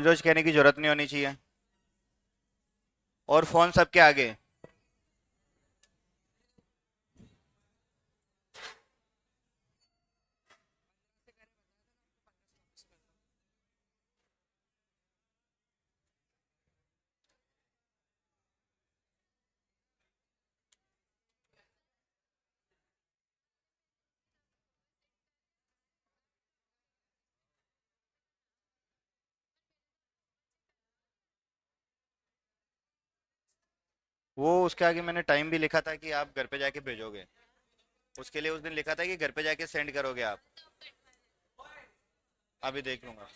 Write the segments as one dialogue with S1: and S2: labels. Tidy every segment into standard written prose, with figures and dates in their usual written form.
S1: रोज रोज कहने की जरूरत नहीं होनी चाहिए। और फोन सबके आगे। वो उसके आगे मैंने टाइम भी लिखा था कि आप घर पे जाके भेजोगे। उसके लिए उस दिन लिखा था कि घर पे जाके सेंड करोगे आप। अभी देख लूंगा।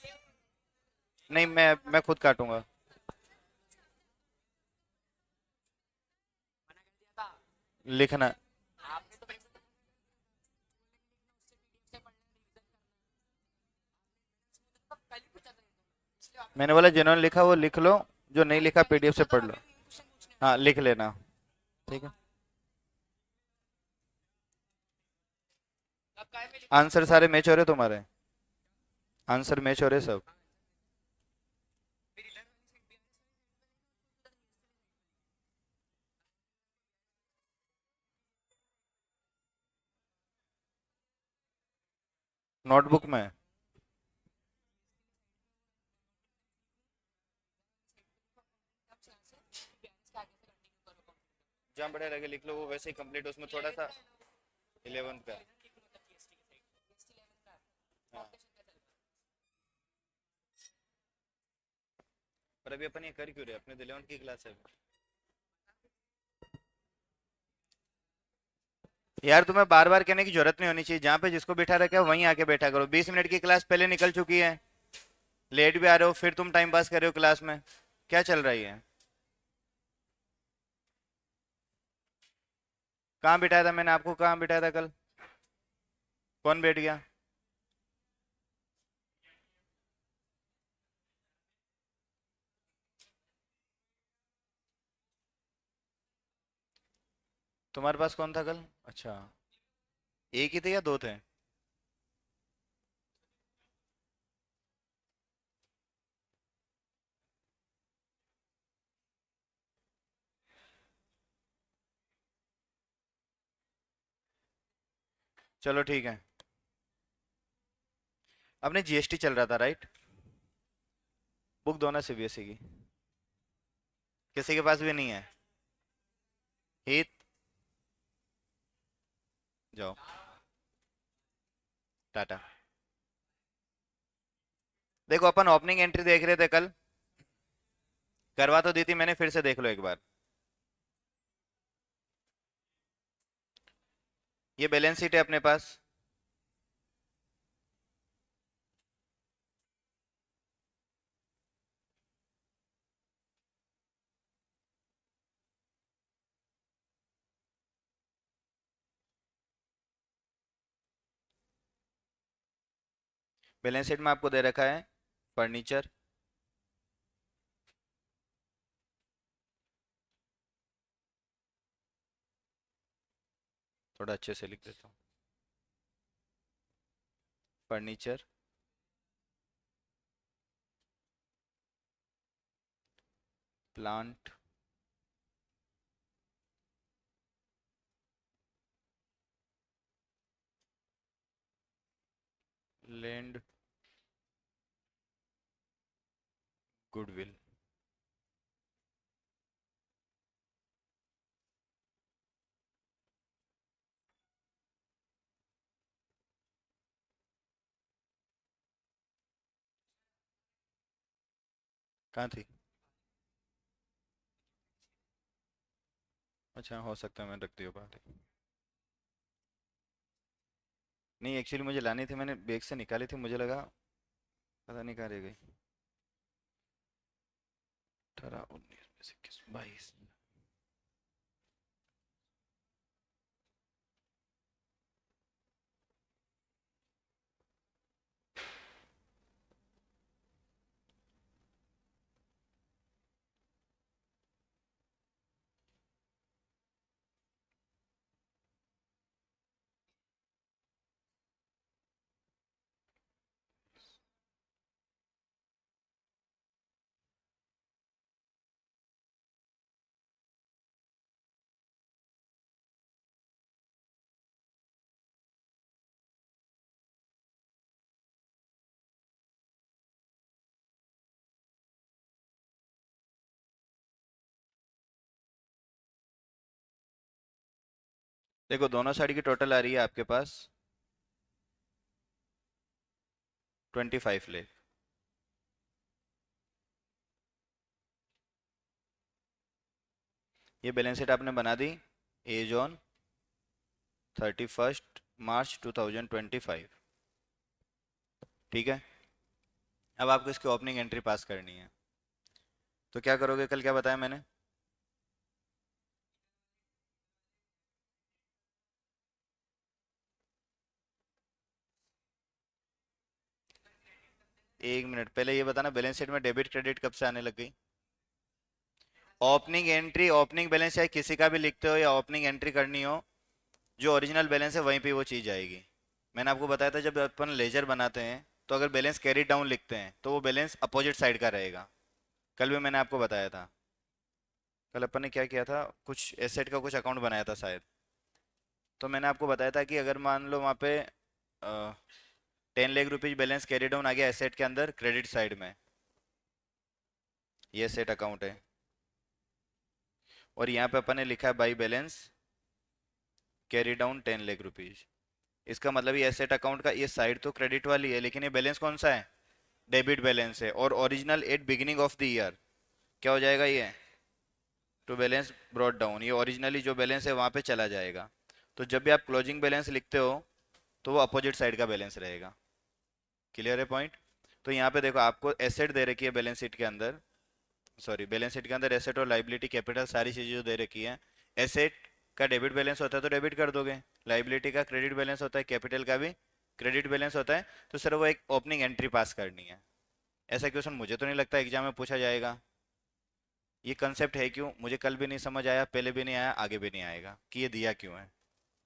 S1: नहीं, मैं खुद काटूंगा। लिखना। मैंने बोला जिन्होंने लिखा वो लिख लो, जो नहीं लिखा पीडीएफ से पढ़ लो। हाँ, लिख लेना। ठीक है। आंसर सारे मैच हो रहे तुम्हारे। आंसर मैच हो रहे सब। नोटबुक में। जहाँ बढ़िया लगे लिख लो, वो वैसे ही कंप्लीट, उसमें थोड़ा सा 11th का। हाँ। पर अभी अपन ये कर क्यों रहे, अपने 11th की क्लास है। यार तुम्हें बार बार कहने की जरूरत नहीं होनी चाहिए, जहाँ पे जिसको बैठा रखा है वहीं आके बैठा करो। 20 मिनट की क्लास पहले निकल चुकी है। लेट भी आ रहे हो, फिर तुम टाइम पास कर रहे हो क्लास में। क्या चल रही है। कहाँ बिठाया था मैंने आपको, कहाँ बिठाया था कल। कौन बैठ गया। तुम्हारे पास कौन था कल। अच्छा। एक ही थे या दो थे। चलो ठीक है। अपने जीएसटी चल रहा था राइट। बुक दो ना सीबीएसई की। किसी के पास भी नहीं है। हित। जाओ। टाटा। देखो अपन ओपनिंग एंट्री देख रहे थे कल। करवा तो दी थी मैंने, फिर से देख लो एक बार। ये बैलेंस शीट है अपने पास। बैलेंस शीट में आपको दे रखा है फर्नीचर। थोड़ा अच्छे से लिख देता हूँ। फर्नीचर। प्लांट। लैंड। गुडविल। कहाँ थी। अच्छा, हो सकता है मैं रख दिया बाहर। नहीं, एक्चुअली मुझे लानी थी, मैंने बैग से निकाली थी, मुझे लगा पता नहीं कहाँ रह गई। 18, 19, 20, 21, 22। देखो दोनों साइड की टोटल आ रही है आपके पास 25 लाख। ये बैलेंस शीट आपने बना दी एज ऑन 31 मार्च 2025। ठीक है। अब आपको इसकी ओपनिंग एंट्री पास करनी है। तो क्या करोगे, कल क्या बताया मैंने? एक मिनट पहले ये बताना, बैलेंस शीट में डेबिट क्रेडिट कब से आने लग गई? ओपनिंग एंट्री, ओपनिंग बैलेंस चाहे किसी का भी लिखते हो या ओपनिंग एंट्री करनी हो, जो ओरिजिनल बैलेंस है वहीं पे वो चीज़ आएगी। मैंने आपको बताया था जब अपन लेजर बनाते हैं तो अगर बैलेंस कैरी डाउन लिखते हैं तो वो बैलेंस अपोजिट साइड का रहेगा। कल भी मैंने आपको बताया था। कल अपन ने क्या किया था, कुछ एसेट का कुछ अकाउंट बनाया था शायद। तो मैंने आपको बताया था कि अगर मान लो वहाँ पे 10 lakh rupees balance carry down आ गया एसेट के अंदर क्रेडिट साइड में, ये एसेट अकाउंट है, और यहाँ पे अपन ने लिखा है by balance carry down 10 lakh rupees. इसका मतलब ये एसेट अकाउंट का ये साइड तो क्रेडिट वाली है, लेकिन ये बैलेंस कौन सा है? डेबिट बैलेंस है। और original at beginning of the year क्या हो जाएगा ये? टू बैलेंस ब्रॉट डाउन, ये ओरिजिनली जो बैलेंस है वहां पे चला जाएगा। तो जब भी आप क्लोजिंग बैलेंस लिखते हो तो वो अपोजिट साइड का बैलेंस रहेगा। क्लियर है पॉइंट? तो यहाँ पे देखो आपको एसेट दे रखी है बैलेंस शीट के अंदर, सॉरी बैलेंस शीट के अंदर एसेट और लाइबिलिटी कैपिटल सारी चीजें जो दे रखी है। एसेट का डेबिट बैलेंस होता है तो डेबिट कर दोगे, लाइबिलिटी का क्रेडिट बैलेंस होता है, कैपिटल का भी क्रेडिट बैलेंस होता है। तो सर वो एक ओपनिंग एंट्री पास करनी है। ऐसा क्वेश्चन मुझे तो नहीं लगता एग्जाम में पूछा जाएगा। ये कंसेप्ट है क्यों, मुझे कल भी नहीं समझ आया, पहले भी नहीं आया, आगे भी नहीं आएगा कि ये दिया क्यों है।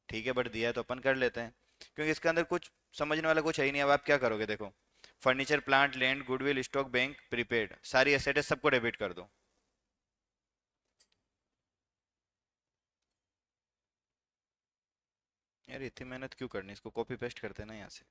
S1: ठीक है, बट दिया है तो अपन कर लेते हैं, क्योंकि इसके अंदर कुछ समझने वाला कुछ है ही नहीं। अब आप क्या करोगे, देखो furniture plant land goodwill stock bank prepaid सारी एसेट है, सबको डेबिट कर दो। यार इतनी मेहनत क्यों करनी, इसको कॉपी पेस्ट करते ना यहाँ से।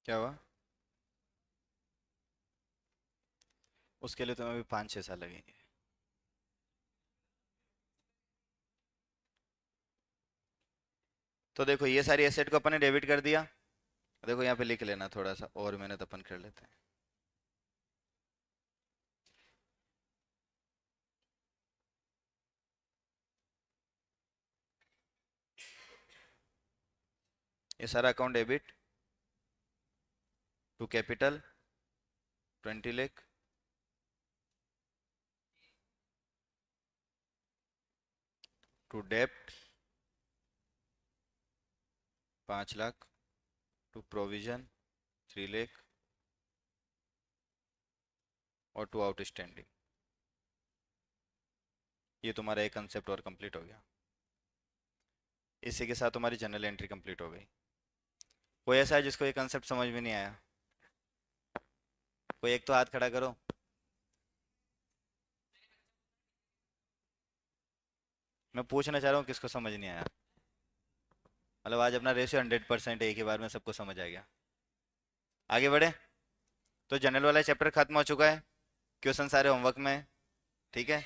S1: क्या हुआ? उसके लिए तुम्हें अभी 5-6 साल लगेंगे। तो देखो ये सारी एसेट को अपन ने डेबिट कर दिया। देखो यहाँ पे लिख लेना, थोड़ा सा और मेहनत अपन कर लेते हैं। ये सारा account debit to capital 20 lakh, to डेप्ट 5 लाख, टू प्रोविजन 3 लाख, और टू आउटस्टैंडिंग। ये तुम्हारा एक कंसेप्ट और कंप्लीट हो गया। इसी के साथ तुम्हारी जनरल एंट्री कंप्लीट हो गई। कोई ऐसा है जिसको ये कंसेप्ट समझ में नहीं आया? कोई एक तो हाथ खड़ा करो। मैं पूछना चाह रहा हूँ किसको समझ नहीं आया। मतलब आज अपना रेशियो 100% एक ही बार में सबको समझ आ गया। आगे बढ़े। तो जनरल वाला चैप्टर खत्म हो चुका है, क्वेश्चन सारे होमवर्क में है। ठीक है।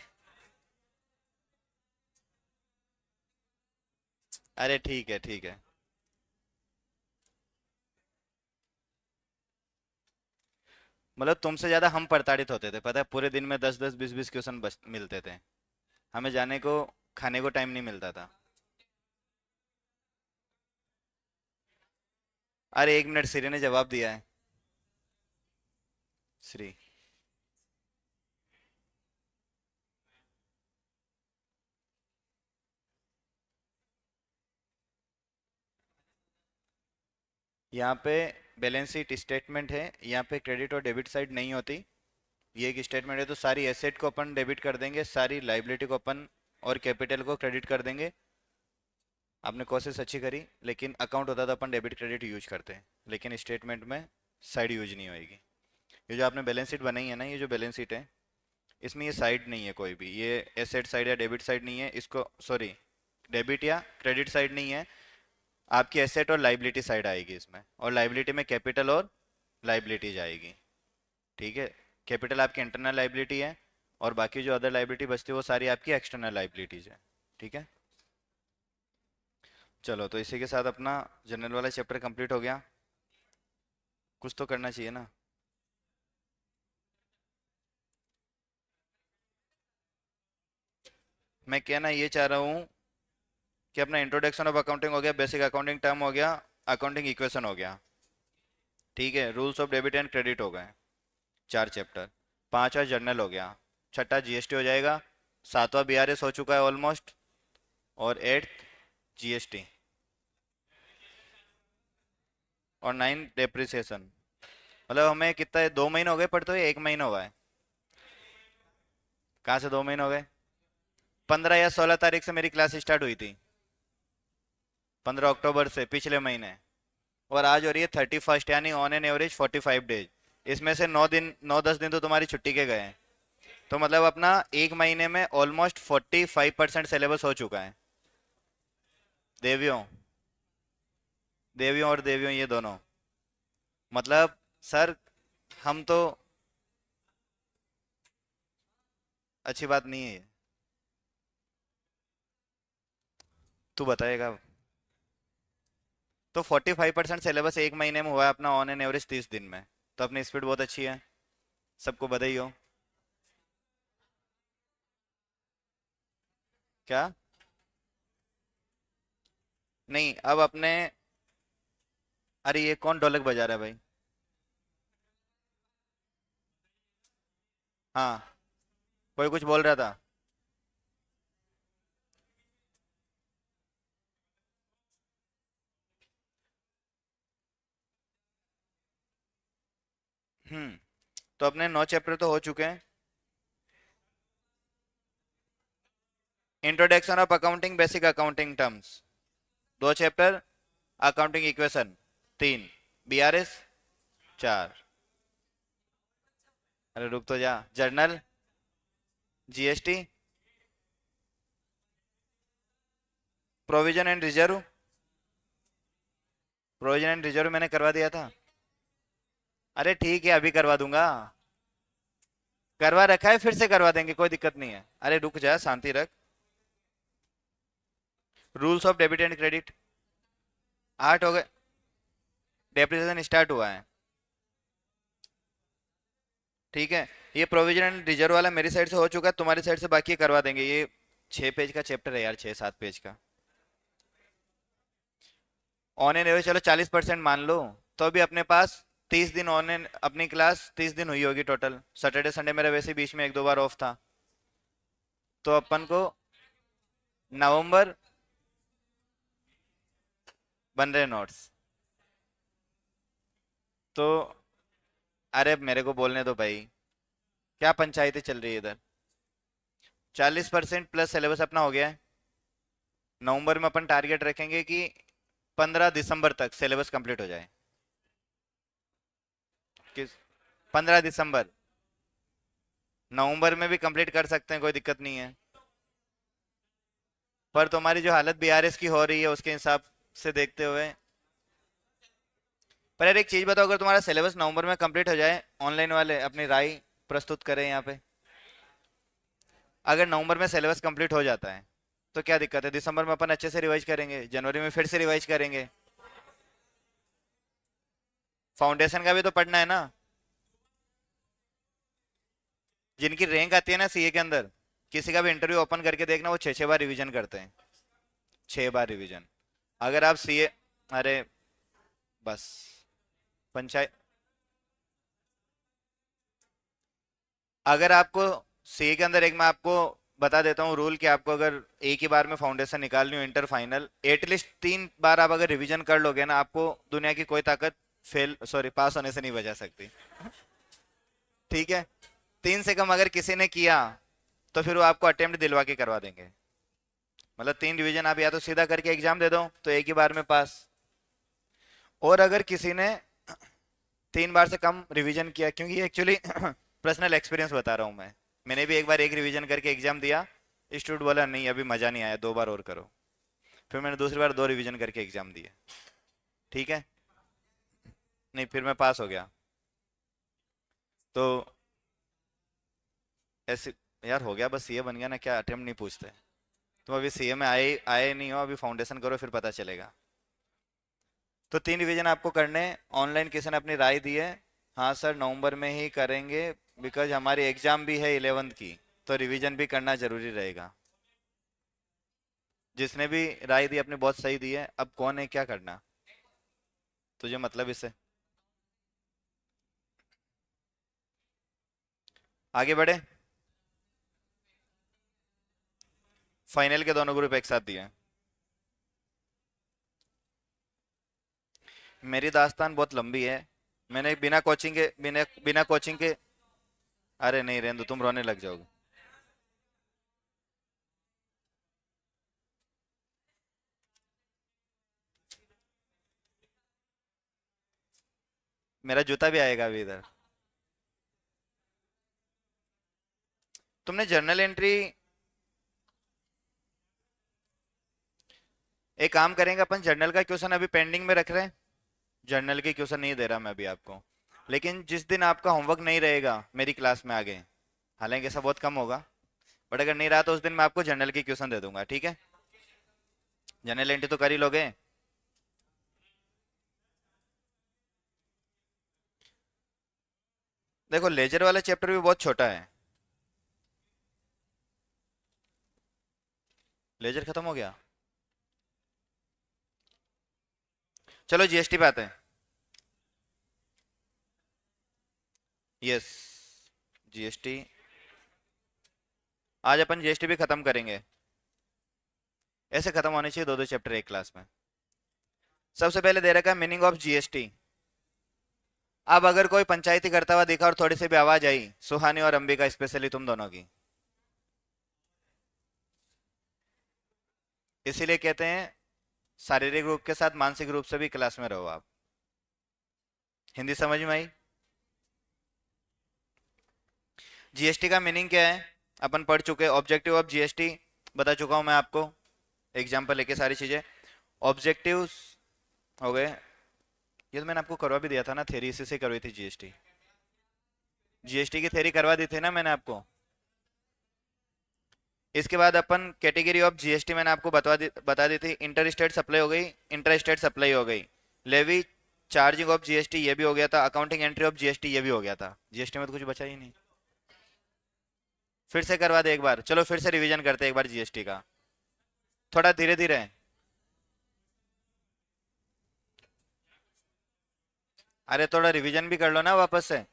S1: अरे ठीक है ठीक है। मतलब तुमसे ज्यादा हम प्रताड़ित होते थे, पता है, पूरे दिन में 10-10 20-20 क्वेश्चन मिलते थे। हमें जाने को खाने को टाइम नहीं मिलता था। अरे एक मिनट, श्री ने जवाब दिया है। श्री, यहाँ पे बैलेंस शीट स्टेटमेंट है, यहाँ पे क्रेडिट और डेबिट साइड नहीं होती। ये एक स्टेटमेंट है, तो सारी एसेट को अपन डेबिट कर देंगे, सारी लाइबिलिटी को अपन और कैपिटल को क्रेडिट कर देंगे। आपने कोशिश अच्छी करी, लेकिन अकाउंट होता तो अपन डेबिट क्रेडिट यूज करते, लेकिन स्टेटमेंट में साइड यूज नहीं होएगी। ये जो आपने बैलेंस शीट बनाई है ना, ये जो बैलेंस शीट है, इसमें ये साइड नहीं है कोई भी, ये एसेट साइड या डेबिट साइड नहीं है, इसको सॉरी डेबिट या क्रेडिट साइड नहीं है। आपकी एसेट और लाइबिलिटी साइड आएगी इसमें, और लाइबिलिटी में कैपिटल और लाइबिलिटीज आएगी। ठीक है, कैपिटल आपकी इंटरनल लाइबिलिटी है, और बाकी जो अदर लाइबिलिटी बचती है वो सारी आपकी एक्सटर्नल लाइबिलिटीज है। ठीक है, चलो तो इसी के साथ अपना जनरल वाला चैप्टर कंप्लीट हो गया। कुछ तो करना चाहिए ना। मैं कहना ये चाह रहा हूँ कि अपना इंट्रोडक्शन ऑफ अकाउंटिंग हो गया, बेसिक अकाउंटिंग टर्म हो गया, अकाउंटिंग इक्वेशन हो गया। ठीक है, rules of debit and credit हो गए, 4 चैप्टर। 5वां जर्नल हो गया, 6ठा जीएसटी हो जाएगा, 7वां बीआरएस हो चुका है ऑलमोस्ट, और 8th जीएसटी, और 9th डेप्रिसिएशन। मतलब हमें कितना है, 2 महीने हो गए पढ़ते हुए, 1 महीना हुआ है? कहाँ से 2 महीने हो गए? 15 या 16 तारीख से मेरी क्लास स्टार्ट हुई थी, 15 अक्टूबर से, पिछले महीने। और आज हो रही है 31st, यानी ऑन एन एवरेज 45 डेज। इसमें से 9 दिन, 9-10 दिन तो तुम्हारी छुट्टी के गए हैं। तो मतलब अपना 1 महीने में ऑलमोस्ट 45% सिलेबस हो चुका है। देवियों, देवियों और देवियों ये दोनों, मतलब सर हम तो, अच्छी बात नहीं है ये। तू बताएगा। तो 45% सिलेबस 1 महीने में हुआ है अपना, ऑन एन एवरेज 30 दिन में। तो अपनी स्पीड बहुत अच्छी है, सबको बधाई हो। क्या? नहीं, अब अपने, अरे ये कौन ढोलक बजा रहा है भाई? हाँ, कोई कुछ बोल रहा था। तो अपने 9 चैप्टर तो हो चुके हैं। Introduction of accounting, basic accounting terms 2 chapter, accounting equation 3, BRS 4। अरे रुक तो जा, journal, GST, provision and reserve. Provision and reserve मैंने करवा दिया था। अरे ठीक है, अभी करवा दूंगा, करवा रखा है, फिर से करवा देंगे, कोई दिक्कत नहीं है। अरे रुक जा, शांति रख। Rules of debit and credit 8 हो गए, डेप्रिसिएशन स्टार्ट हुआ है। ठीक है, ये प्रोविजन एंड रिजर्व वाला मेरी साइड से हो चुका है, तुम्हारी साइड से बाकी करवा देंगे। ये 6 पेज का चैप्टर है यार, 6-7 पेज का। ऑन एन एवरेज चलो 40% मान लो, तो अभी अपने पास 30 दिन ऑन एन, अपनी क्लास 30 दिन हुई होगी टोटल। सैटरडे संडे मेरा वैसे बीच में 1-2 बार ऑफ था। तो अपन को नवंबर बन रहे नोट्स। तो अरे अब मेरे को बोलने दो भाई, क्या पंचायती चल रही है इधर। 40% प्लस सिलेबस अपना हो गया है। नवंबर में अपन टारगेट रखेंगे कि 15 दिसंबर तक सिलेबस कंप्लीट हो जाए। किस? 15 दिसंबर, नवंबर में भी कंप्लीट कर सकते हैं, कोई दिक्कत नहीं है। पर तुम्हारी जो हालत बीआरएस की हो रही है उसके हिसाब से देखते हुए, पर यार एक चीज बताओ, अगर तुम्हारा सिलेबस नवंबर में कंप्लीट हो जाए, ऑनलाइन वाले अपनी राय प्रस्तुत करें यहाँ पे। अगर नवंबर में सिलेबस कंप्लीट हो जाता है तो क्या दिक्कत है, दिसंबर में अपन अच्छे से रिवाइज करेंगे, जनवरी में फिर से रिवाइज करेंगे। फाउंडेशन का भी तो पढ़ना है ना। जिनकी रैंक आती है ना सीए के अंदर, किसी का भी इंटरव्यू ओपन करके देखना, वो 6-6 बार रिवीजन करते हैं, 6 बार रिवीजन। अगर आप सीए, अरे बस, पंचायत, अगर आपको सीए के अंदर, एक मैं आपको बता देता हूँ रूल, कि आपको अगर एक ही बार में फाउंडेशन निकालनी हो, इंटर फाइनल, एटलीस्ट 3 बार आप अगर रिवीजन कर लोगे ना, आपको दुनिया की कोई ताकत फेल, सॉरी, पास होने से नहीं बचा सकती। ठीक है, 3 से कम अगर किसी ने किया तो फिर वो आपको अटेम्प्ट दिलवा के करवा देंगे। मतलब 3 रिवीजन आप या तो सीधा करके एग्जाम दे दो तो एक ही बार में पास। और अगर किसी ने 3 बार से कम रिवीजन किया, क्योंकि एक्चुअली पर्सनल एक्सपीरियंस बता रहा हूँ मैं, मैंने भी एक बार एक रिवीजन करके एग्जाम दिया, इंस्टीट्यूट बोला नहीं अभी मजा नहीं आया, 2 बार और करो। फिर मैंने दूसरी बार 2 रिवीजन करके एग्जाम दिए। ठीक है। नहीं, फिर मैं पास हो गया। तो ऐसे यार हो गया, बस सीए बन गया ना, क्या अटेम्प्ट नहीं पूछते। तुम अभी सीए में आए आए नहीं हो, अभी फाउंडेशन करो फिर पता चलेगा। तो 3 रिवीजन आपको करने। ऑनलाइन किसी ने अपनी राय दी है, हाँ सर नवंबर में ही करेंगे, बिकॉज हमारी एग्जाम भी है 11th की, तो रिवीजन भी करना जरूरी रहेगा। जिसने भी राय दी अपनी बहुत सही दी है, अब कौन है क्या करना तुझे मतलब इससे। आगे बढ़े। फाइनल के दोनों ग्रुप एक साथ दिए हैं। मेरी दास्तान बहुत लंबी है। मैंने बिना बिना कोचिंग के। अरे नहीं रहने दो, तुम रोने लग जाओगे। मेरा जूता भी आएगा अभी इधर। तुमने जर्नल एंट्री। एक काम करेंगे अपन, जर्नल का क्वेश्चन अभी पेंडिंग में रख रहे हैं। जर्नल के क्वेश्चन नहीं दे रहा मैं अभी आपको, लेकिन जिस दिन आपका होमवर्क नहीं रहेगा मेरी क्लास में आगे, हालांकि ऐसा बहुत कम होगा, बट अगर नहीं रहा तो उस दिन मैं आपको जर्नल के क्वेश्चन दे दूंगा, ठीक है। जर्नल एंट्री तो कर ही लोगे। देखो लेजर वाला चैप्टर भी बहुत छोटा है। लेजर खत्म हो गया। चलो जीएसटी पे आते हैं। Yes, GST. आज अपन जीएसटी भी खत्म करेंगे। ऐसे खत्म होने चाहिए 2-2 चैप्टर एक क्लास में। सबसे पहले दे रखा है मीनिंग ऑफ जीएसटी। अब अगर कोई पंचायती करता हुआ दिखा और थोड़ी सी भी आवाज आई, सुहानी और अंबिका स्पेशली तुम दोनों की, इसीलिए कहते हैं शारीरिक रूप के साथ मानसिक रूप से भी क्लास में रहो आप। हिंदी समझ में आई। जीएसटी का मीनिंग क्या है अपन पढ़ चुके। ऑब्जेक्टिव ऑफ जीएसटी बता चुका हूं मैं आपको, एग्जाम्पल लेके सारी चीजें। ऑब्जेक्टिव्स हो गए, ये तो मैंने आपको करवा भी दिया था ना, थ्योरी इसी से करवाई थी जीएसटी। जीएसटी की थ्योरी करवा दी थी ना मैंने आपको। इसके बाद अपन कैटेगरी ऑफ जीएसटी मैंने आपको बता दी थी। इंटर स्टेट सप्लाई हो गई, इंटर स्टेट सप्लाई हो गई, लेवी चार्जिंग ऑफ जीएसटी ये भी हो गया था, अकाउंटिंग एंट्री ऑफ जीएसटी ये भी हो गया था। जीएसटी में तो कुछ बचा ही नहीं। फिर से करवा दे एक बार, चलो फिर से रिवीजन करते हैं एक बार जीएसटी का, थोड़ा धीरे धीरे। अरे थोड़ा रिवीजन भी कर लो ना वापस से।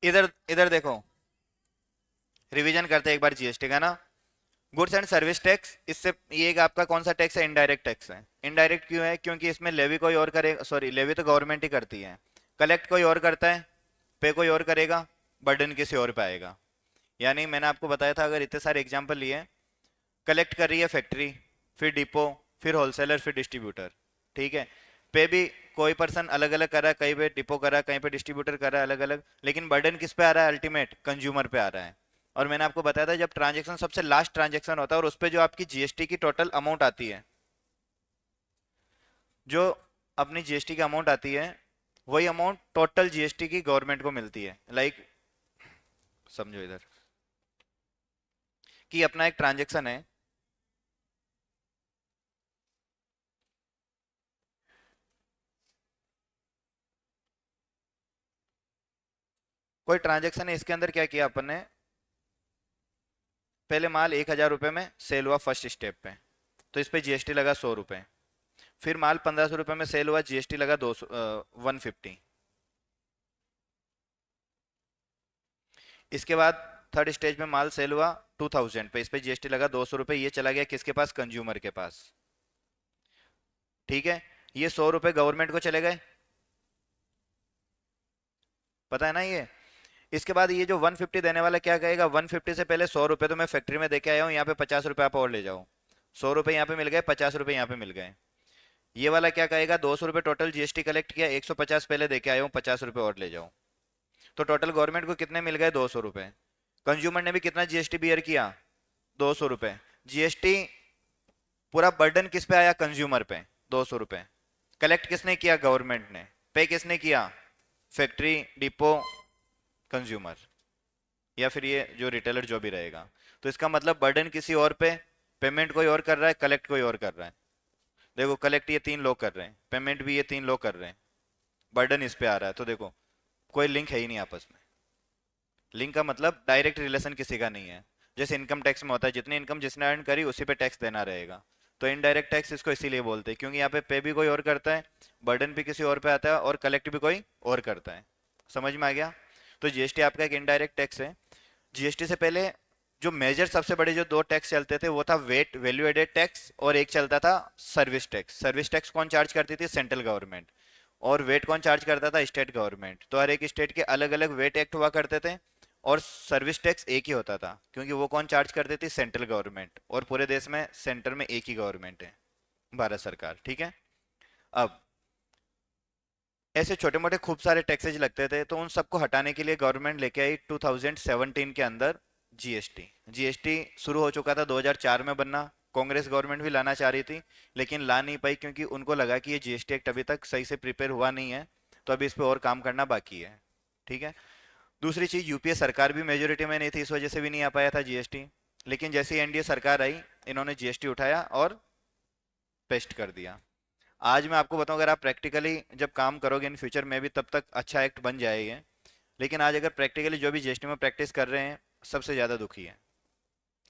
S1: इधर इधर देखो, रिवीजन करते हैं एक बार जीएसटी का ना। गुड्स एंड सर्विस टैक्स, इससे ये एक आपका कौन सा टैक्स है, इनडायरेक्ट टैक्स है। इनडायरेक्ट क्यों है, क्योंकि इसमें लेवी कोई और करे, सॉरी लेवी तो गवर्नमेंट ही करती है, कलेक्ट कोई और करता है, पे कोई और करेगा, बर्डन किसी और पे आएगा। यानी मैंने आपको बताया था, अगर इतने सारे एग्जाम्पल लिए, कलेक्ट कर रही है फैक्ट्री, फिर डिपो, फिर होलसेलर, फिर डिस्ट्रीब्यूटर, ठीक है। पे भी कोई पर्सन अलग अलग कर रहा है, कहीं पे डिपो कर रहा है, कहीं पे डिस्ट्रीब्यूटर कर रहा है, अलग अलग, लेकिन बर्डन किस पे आ रहा है, अल्टीमेट कंज्यूमर पे आ रहा है। और मैंने आपको बताया था जब ट्रांजेक्शन सबसे लास्ट ट्रांजेक्शन होता है और उस पे जो आपकी जीएसटी की टोटल अमाउंट आती है, जो अपनी जीएसटी की अमाउंट आती है, वही अमाउंट टोटल जीएसटी की गवर्नमेंट को मिलती है। लाइक समझो इधर कि अपना एक ट्रांजेक्शन है, कोई ट्रांजेक्शन है, इसके अंदर क्या किया अपन ने, पहले माल 1,000 रुपए में सेल हुआ फर्स्ट स्टेप पे, तो इस पे जीएसटी लगा 100 रुपए। फिर माल 1,500 रुपए में सेल हुआ, जीएसटी लगा 150। इसके बाद थर्ड स्टेज में माल सेल हुआ 2,000 पे, इस पे जीएसटी लगा 200 रुपए, ये चला गया किसके पास, कंज्यूमर के पास, ठीक है। ये 100 रुपए गवर्नमेंट को चले गए, पता है ना ये। इसके बाद ये जो 150 देने वाला क्या कहेगा, 150 से पहले 100 रुपए तो मैं फैक्ट्री में देके आया हूँ, यहाँ पे 50 रुपए आप और ले जाओ। 100 रुपए यहाँ पे मिल गए, 50 रुपए यहाँ पे मिल गए। ये वाला क्या कहेगा, 200 रुपए टोटल जीएसटी कलेक्ट किया, 150 पहले देके आया हूँ, 50 रुपए और ले जाओ। तो टोटल गवर्नमेंट को कितने मिल गए, 200 रुपए। कंज्यूमर ने भी कितना जीएसटी बियर किया, 200 रुपए। जीएसटी पूरा बर्डन किस पे आया, कंज्यूमर पे, 200 रुपए। कलेक्ट किसने किया, गवर्नमेंट ने। पे किसने किया, फैक्ट्री, डिपो, कंज्यूमर, या फिर ये जो रिटेलर जो भी रहेगा। तो इसका मतलब बर्डन किसी और पे, पेमेंट कोई और कर रहा है, कलेक्ट कोई और कर रहा है। देखो कलेक्ट ये 3 लोग कर रहे हैं, पेमेंट भी ये 3 लोग कर रहे हैं, बर्डन इस पे आ रहा है। तो देखो कोई लिंक है ही नहीं आपस में। लिंक का मतलब डायरेक्ट रिलेशन किसी का नहीं है। जैसे इनकम टैक्स में होता है, जितनी इनकम जिसने अर्न करी उसी पे टैक्स देना रहेगा। तो इनडायरेक्ट टैक्स इसको इसीलिए बोलते हैं क्योंकि यहाँ पे भी कोई और करता है, बर्डन भी किसी और पे आता है, और कलेक्ट भी कोई और करता है। समझ में आ गया। तो जीएसटी आपका एक इनडायरेक्ट टैक्स है। जीएसटी से पहले जो मेजर सबसे बड़े जो 2 टैक्स चलते थे वो था वेट, वैल्यू एडेड टैक्स, और एक चलता था सर्विस टैक्स। सर्विस टैक्स कौन चार्ज करती थी, सेंट्रल गवर्नमेंट। और वेट कौन चार्ज करता था, स्टेट गवर्नमेंट। तो हर एक स्टेट के अलग अलग वेट एक्ट हुआ करते थे, और सर्विस टैक्स एक ही होता था क्योंकि वो कौन चार्ज करती थी, सेंट्रल गवर्नमेंट। और पूरे देश में सेंटर में एक ही गवर्नमेंट है, भारत सरकार। ठीक है। अब ऐसे छोटे मोटे खूब सारे टैक्सेज लगते थे, तो उन सबको हटाने के लिए गवर्नमेंट लेके आई 2017 के अंदर जीएसटी। जीएसटी शुरू हो चुका था 2004 में बनना, कांग्रेस गवर्नमेंट भी लाना चाह रही थी लेकिन ला नहीं पाई क्योंकि उनको लगा कि ये जीएसटी एक्ट अभी तक सही से प्रिपेयर हुआ नहीं है, तो अभी इस पे और काम करना बाकी है। ठीक है। दूसरी चीज, यूपीए सरकार भी मेजोरिटी में नहीं थी, इस वजह से भी नहीं आ पाया था जीएसटी। लेकिन जैसे ही एनडीए सरकार आई, इन्होंने जीएसटी उठाया और पेस्ट कर दिया। आज मैं आपको बताऊं, अगर आप प्रैक्टिकली जब काम करोगे इन फ्यूचर में भी, तब तक अच्छा एक्ट बन जाएगा। लेकिन आज अगर प्रैक्टिकली जो भी जीएसटी में प्रैक्टिस कर रहे हैं, सबसे ज़्यादा दुखी है।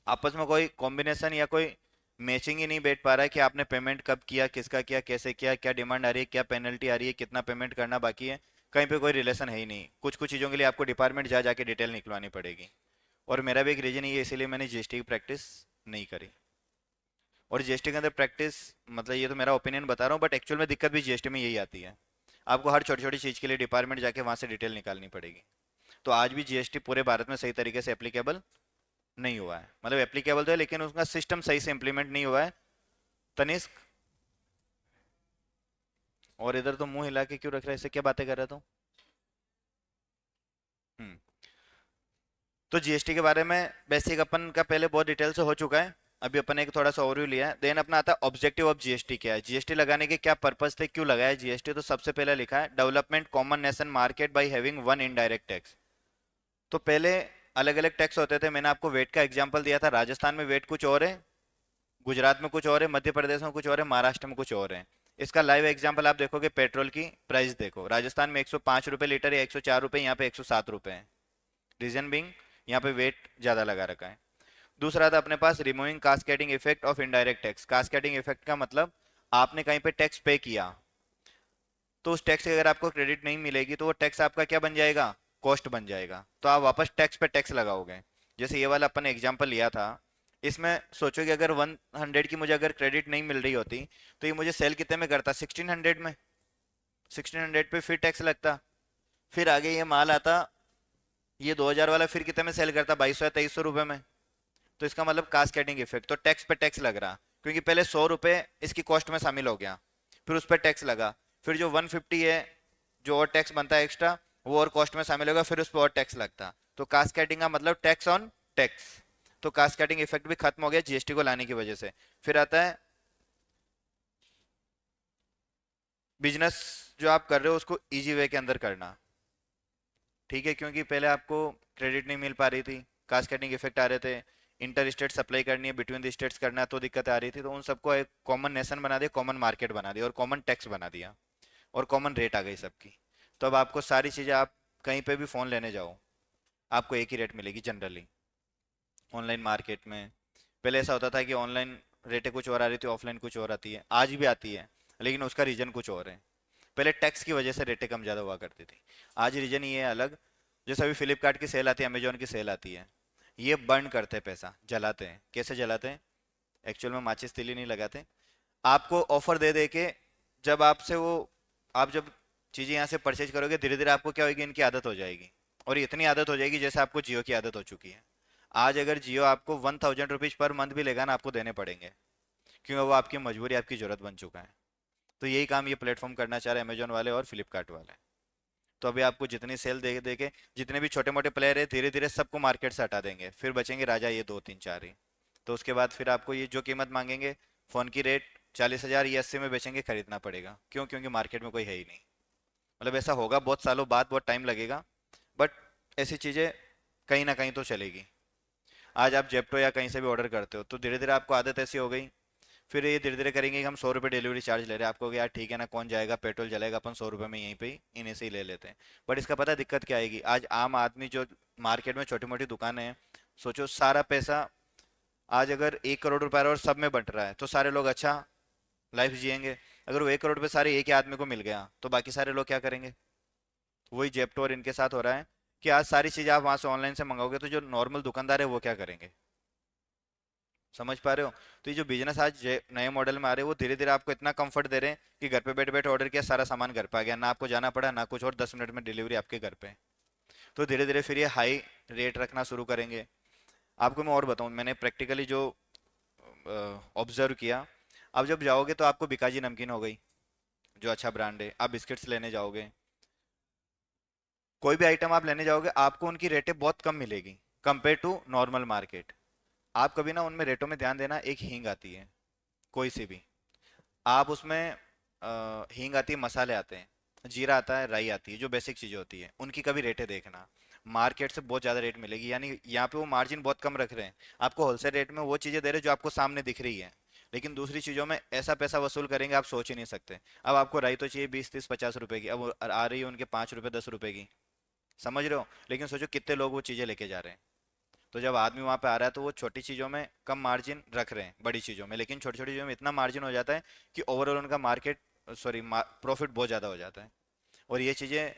S1: आपस में कोई कॉम्बिनेशन या कोई मैचिंग ही नहीं बैठ पा रहा है कि आपने पेमेंट कब किया, किसका किया, कैसे किया, क्या डिमांड आ रही है, क्या पेनल्टी आ रही है, कितना पेमेंट करना बाकी है। कहीं पे कोई रिलेशन है ही नहीं। कुछ कुछ चीज़ों के लिए आपको डिपार्टमेंट जा जाके डिटेल निकलवानी पड़ेगी। और मेरा भी एक रीजन ये है, इसीलिए मैंने जीएसटी की प्रैक्टिस नहीं करी। और जीएसटी के अंदर प्रैक्टिस, मतलब ये तो मेरा ओपिनियन बता रहा हूँ, बट एक्चुअल में दिक्कत भी जीएसटी में यही आती है। आपको हर छोटी छोटी चीज़ के लिए डिपार्टमेंट जाके वहाँ से डिटेल निकालनी पड़ेगी। तो आज भी जीएसटी पूरे भारत में सही तरीके से एप्लीकेबल नहीं हुआ है। मतलब एप्लीकेबल तो है लेकिन उसका सिस्टम सही से इंप्लीमेंट नहीं हुआ है। तनिष्क, और इधर तो मुंह हिला के क्यों रख रहा है, इससे क्या बातें कर रहा था। हम्म। तो जीएसटी के बारे में बेसिक अपन का पहले बहुत डिटेल से हो चुका है। अभी अपन एक थोड़ा सा ओवरव्यू लिया है। देन अपना आता है ऑब्जेक्टिव ऑफ जीएसटी क्या है, जीएसटी लगाने के क्या पर्पस थे, क्यों लगाया जीएसटी। तो सबसे पहले लिखा है development common nation market by having one indirect tax. तो पहले अलग अलग टैक्स होते थे। मैंने आपको वेट का एग्जांपल दिया था। राजस्थान में वेट कुछ और है, गुजरात में कुछ और है, मध्य प्रदेश में कुछ और है, महाराष्ट्र में कुछ और है। इसका लाइव एग्जांपल आप देखोगे, पेट्रोल की प्राइस देखो, राजस्थान में 105 रुपए लीटर या 104 रुपए, यहाँ पे 107 रुपए है। रीजन बिंग, यहाँ पे वेट ज्यादा लगा रखा है। दूसरा था अपने पास removing cascading effect of indirect tax. Cascading effect का मतलब आपने कहीं पे टैक्स पे किया, तो उस टैक्स की अगर आपको क्रेडिट नहीं मिलेगी तो वो टैक्स आपका क्या बन जाएगा, कॉस्ट बन जाएगा। तो आप वापस टैक्स पे टैक्स लगाओगे। जैसे ये वाला अपन ने एग्जांपल लिया था, इसमें सोचो कि अगर 100 की मुझे अगर क्रेडिट नहीं मिल रही होती, तो ये मुझे सेल कितने में करता, 1600 में। 1600 पे फिर टैक्स लगता, फिर आगे ये माल आता, ये 2000 वाला फिर कितने में सेल करता, 2200 या 2300 रुपए में। तो इसका मतलब कास्केडिंग इफेक्ट। तो टैक्स पे टैक्स लग रहा, क्योंकि पहले 100 रुपए इसकी कॉस्ट में शामिल हो गया, फिर उस पर टैक्स लगा, फिर जो 150 है जो और टैक्स बनता है एक्स्ट्रा, वो और कॉस्ट में शामिल होगा, फिर उस पर और टैक्स लगता। तो कास्केडिंग का मतलब टैक्स ऑन टैक्स। तो कास्केडिंग इफेक्ट भी खत्म हो गया जीएसटी को लाने की वजह से। फिर आता है बिजनेस जो आप कर रहे हो उसको इजी वे के अंदर करना। ठीक है, क्योंकि पहले आपको क्रेडिट नहीं मिल पा रही थी, कास्केडिंग इफेक्ट आ रहे थे, इंटर स्टेट सप्लाई करनी है, बिटवीन द स्टेट्स करना है, तो दिक्कत आ रही थी। तो उन सबको एक कॉमन नेशन बना दिया, कॉमन मार्केट बना दिया, और कॉमन टैक्स बना दिया, और कॉमन रेट आ गई सबकी। तो अब आपको सारी चीज़ें, आप कहीं पे भी फ़ोन लेने जाओ, आपको एक ही रेट मिलेगी जनरली। ऑनलाइन मार्केट में पहले ऐसा होता था कि ऑनलाइन रेटें कुछ और आ रही थी, ऑफलाइन कुछ और आती है, आज भी आती है, लेकिन उसका रीजन कुछ और है। पहले टैक्स की वजह से रेटें कम ज़्यादा हुआ करती थी, आज रीजन ये है अलग। जैसे अभी फ्लिपकार्ट की सेल आती है, अमेजोन की सेल आती है, ये बर्न करते हैं पैसा, जलाते हैं। कैसे जलाते हैं, एक्चुअल में माचिस तीली नहीं लगाते, आपको ऑफर दे दे के, जब आपसे वो, आप जब चीज़ें यहाँ से परचेज करोगे, धीरे धीरे आपको क्या होगी, इनकी आदत हो जाएगी, और ये इतनी आदत हो जाएगी जैसे आपको जियो की आदत हो चुकी है। आज अगर जियो आपको 1000 रुपीज पर मंथ भी लेगा ना, आपको देने पड़ेंगे, क्योंकि वो आपकी मजबूरी, आपकी जरूरत बन चुका है। तो यही काम ये प्लेटफॉर्म करना चाह रहे हैं, अमेजोन वाले और फ्लिपकार्ट वाले। तो अभी आपको जितनी सेल दे दे के जितने भी छोटे मोटे प्लेयर है धीरे धीरे सबको मार्केट से हटा देंगे, फिर बचेंगे राजा ये दो तीन चार ही। तो उसके बाद फिर आपको ये जो कीमत मांगेंगे फ़ोन की रेट 40,000 या 80 में बेचेंगे, खरीदना पड़ेगा। क्यों? क्योंकि मार्केट में कोई है ही नहीं। मतलब ऐसा होगा बहुत सालों बाद, बहुत टाइम लगेगा, बट ऐसी चीज़ें कहीं ना कहीं तो चलेगी। आज आप जेप्टो या कहीं से भी ऑर्डर करते हो तो धीरे धीरे आपको आदत ऐसी हो गई, फिर ये धीरे धीरे करेंगे कि हम 100 रुपये डिलीवरी चार्ज ले रहे हैं। आपको यार ठीक है ना, कौन जाएगा, पेट्रोल जलेगा, अपन 100 रुपये में यहीं पे ही इन्हीं से ही ले लेते हैं। बट इसका पता है दिक्कत क्या आएगी? आज आम आदमी जो मार्केट में छोटी मोटी दुकानें हैं, सोचो सारा पैसा आज अगर 1 करोड़ रुपए और सब में बंट रहा है तो सारे लोग अच्छा लाइफ जिएंगे। अगर वो 1 करोड़ रुपए सारे एक ही आदमी को मिल गया तो बाकी सारे लोग क्या करेंगे? वही जेप्टो और इनके साथ हो रहा है कि आज सारी चीजें आप वहां से ऑनलाइन से मंगाओगे तो जो नॉर्मल दुकानदार है वो क्या करेंगे? समझ पा रहे हो? तो ये जो बिजनेस आज नए मॉडल में आ रहे हैं वो धीरे धीरे आपको इतना कंफर्ट दे रहे हैं कि घर पे बैठे बैठे ऑर्डर किया, सारा सामान घर पे आ गया, ना आपको जाना पड़ा ना कुछ, और 10 मिनट में डिलीवरी आपके घर पे। तो धीरे धीरे फिर ये हाई रेट रखना शुरू करेंगे। आपको मैं और बताऊं, मैंने प्रैक्टिकली जो ऑब्जर्व किया, अब जब जाओगे तो आपको बिकाजी नमकीन हो गई जो अच्छा ब्रांड है, आप बिस्किट्स लेने जाओगे, कोई भी आइटम आप लेने जाओगे आपको उनकी रेटें बहुत कम मिलेगी कंपेयर टू नॉर्मल मार्केट। आप कभी ना उनमें रेटों में ध्यान देना, एक हींग आती है कोई सी भी, आप उसमें हींग आती है, मसाले आते हैं, जीरा आता है, राई आती है, जो बेसिक चीज़ें होती है, उनकी कभी रेटें देखना। मार्केट से बहुत ज़्यादा रेट मिलेगी, यानी यहाँ पे वो मार्जिन बहुत कम रख रहे हैं। आपको होलसेल रेट में वो चीज़ें दे रहे हैं जो आपको सामने दिख रही है, लेकिन दूसरी चीज़ों में ऐसा पैसा वसूल करेंगे आप सोच ही नहीं सकते। अब आपको राई तो चाहिए 20 30 50 रुपए की, अब वो आ रही है उनके 5 रुपए 10 रुपए की। समझ रहे हो? लेकिन सोचो कितने लोग वो चीज़ें लेके जा रहे हैं। तो जब आदमी वहां पे आ रहा है तो वो छोटी चीज़ों में कम मार्जिन रख रहे हैं, बड़ी चीज़ों में, लेकिन छोटी छोटी चीज़ों में इतना मार्जिन हो जाता है कि ओवरऑल उनका मार्केट, सॉरी, प्रॉफिट बहुत ज़्यादा हो जाता है। और ये चीज़ें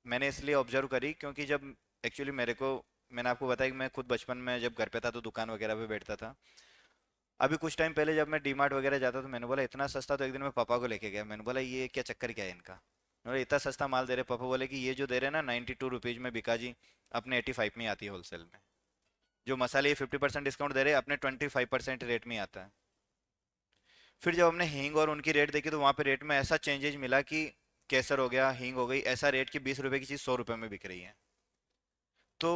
S1: मैंने इसलिए ऑब्जर्व करी क्योंकि जब एक्चुअली मेरे को, मैंने आपको बताया कि मैं खुद बचपन में जब घर पे था तो दुकान वगैरह पे बैठता था। अभी कुछ टाइम पहले जब मैं डी मार्ट वगैरह जाता तो मैंने बोला इतना सस्ता, तो एक दिन मैं पापा को लेके गया, मैंने बोला ये क्या चक्कर क्या है इनका? मैंने बोला इतना सस्ता माल दे रहे। पापा बोले कि ये जो दे रहे हैं ना 92 रुपीज़ में बिका जी, अपने 85 में ही आती है होलसेल में। जो मसाले ये 50% डिस्काउंट दे रहे हैं अपने 25% रेट में ही आता है। फिर जब हमने हींग और उनकी रेट देखी तो वहाँ पे रेट में ऐसा चेंजेज मिला कि केसर हो गया, हींग हो गई, ऐसा रेट कि 20 रुपए की चीज़ 100 रुपए में बिक रही है। तो